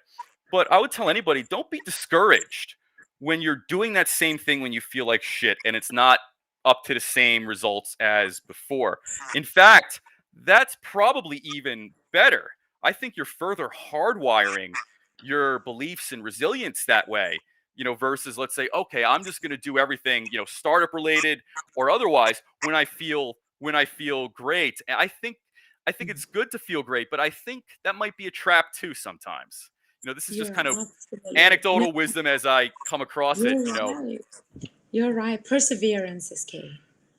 But I would tell anybody, don't be discouraged when you're doing that same thing when you feel like shit and it's not up to the same results as before. In fact, that's probably even better. I think you're further hardwiring your beliefs and resilience that way, versus, let's say, okay, I'm just going to do everything, startup related or otherwise when I feel great. And I think it's good to feel great, but I think that might be a trap too sometimes. This is just You're kind of absolutely no, anecdotal wisdom as I come across it. you're right. You're right. Perseverance is key.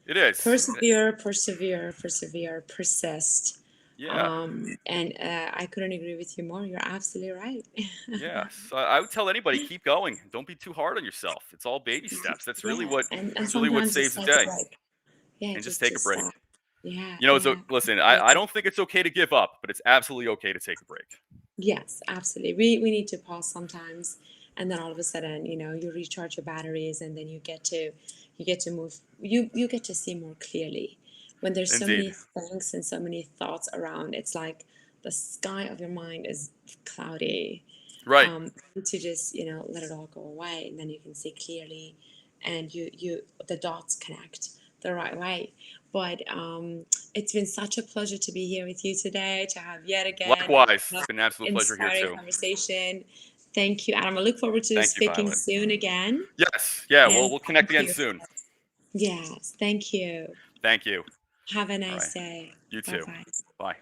It is. Persevere, persevere, persevere, persist. Yeah. And I couldn't agree with you more. You're absolutely right. Yeah. So I would tell anybody, keep going. Don't be too hard on yourself. It's all baby steps. That's really Yeah, what and really what sometimes saves just the take a day. break. Yeah, And just take a just break. stop. Yeah, So yeah. listen, I I don't think it's okay to give up, but it's absolutely okay to take a break. Yes, absolutely. We need to pause sometimes, and then all of a sudden, you recharge your batteries, and then you get to move. You get to see more clearly. When there's so Indeed. many things and so many thoughts around, it's like the sky of your mind is cloudy. Right. To just let it all go away, and then you can see clearly, and the dots connect the right way. But it's been such a pleasure to be here with you today, to have yet again Likewise. It's been an absolute pleasure here inspiring too. conversation. Thank you, Adam. I look forward to Thank you, speaking Violet. soon again. Yes. Yeah. And We'll connect thank again you. soon. Yes, thank you. Thank you. Have a All right. nice day. You Bye too. bye. Bye.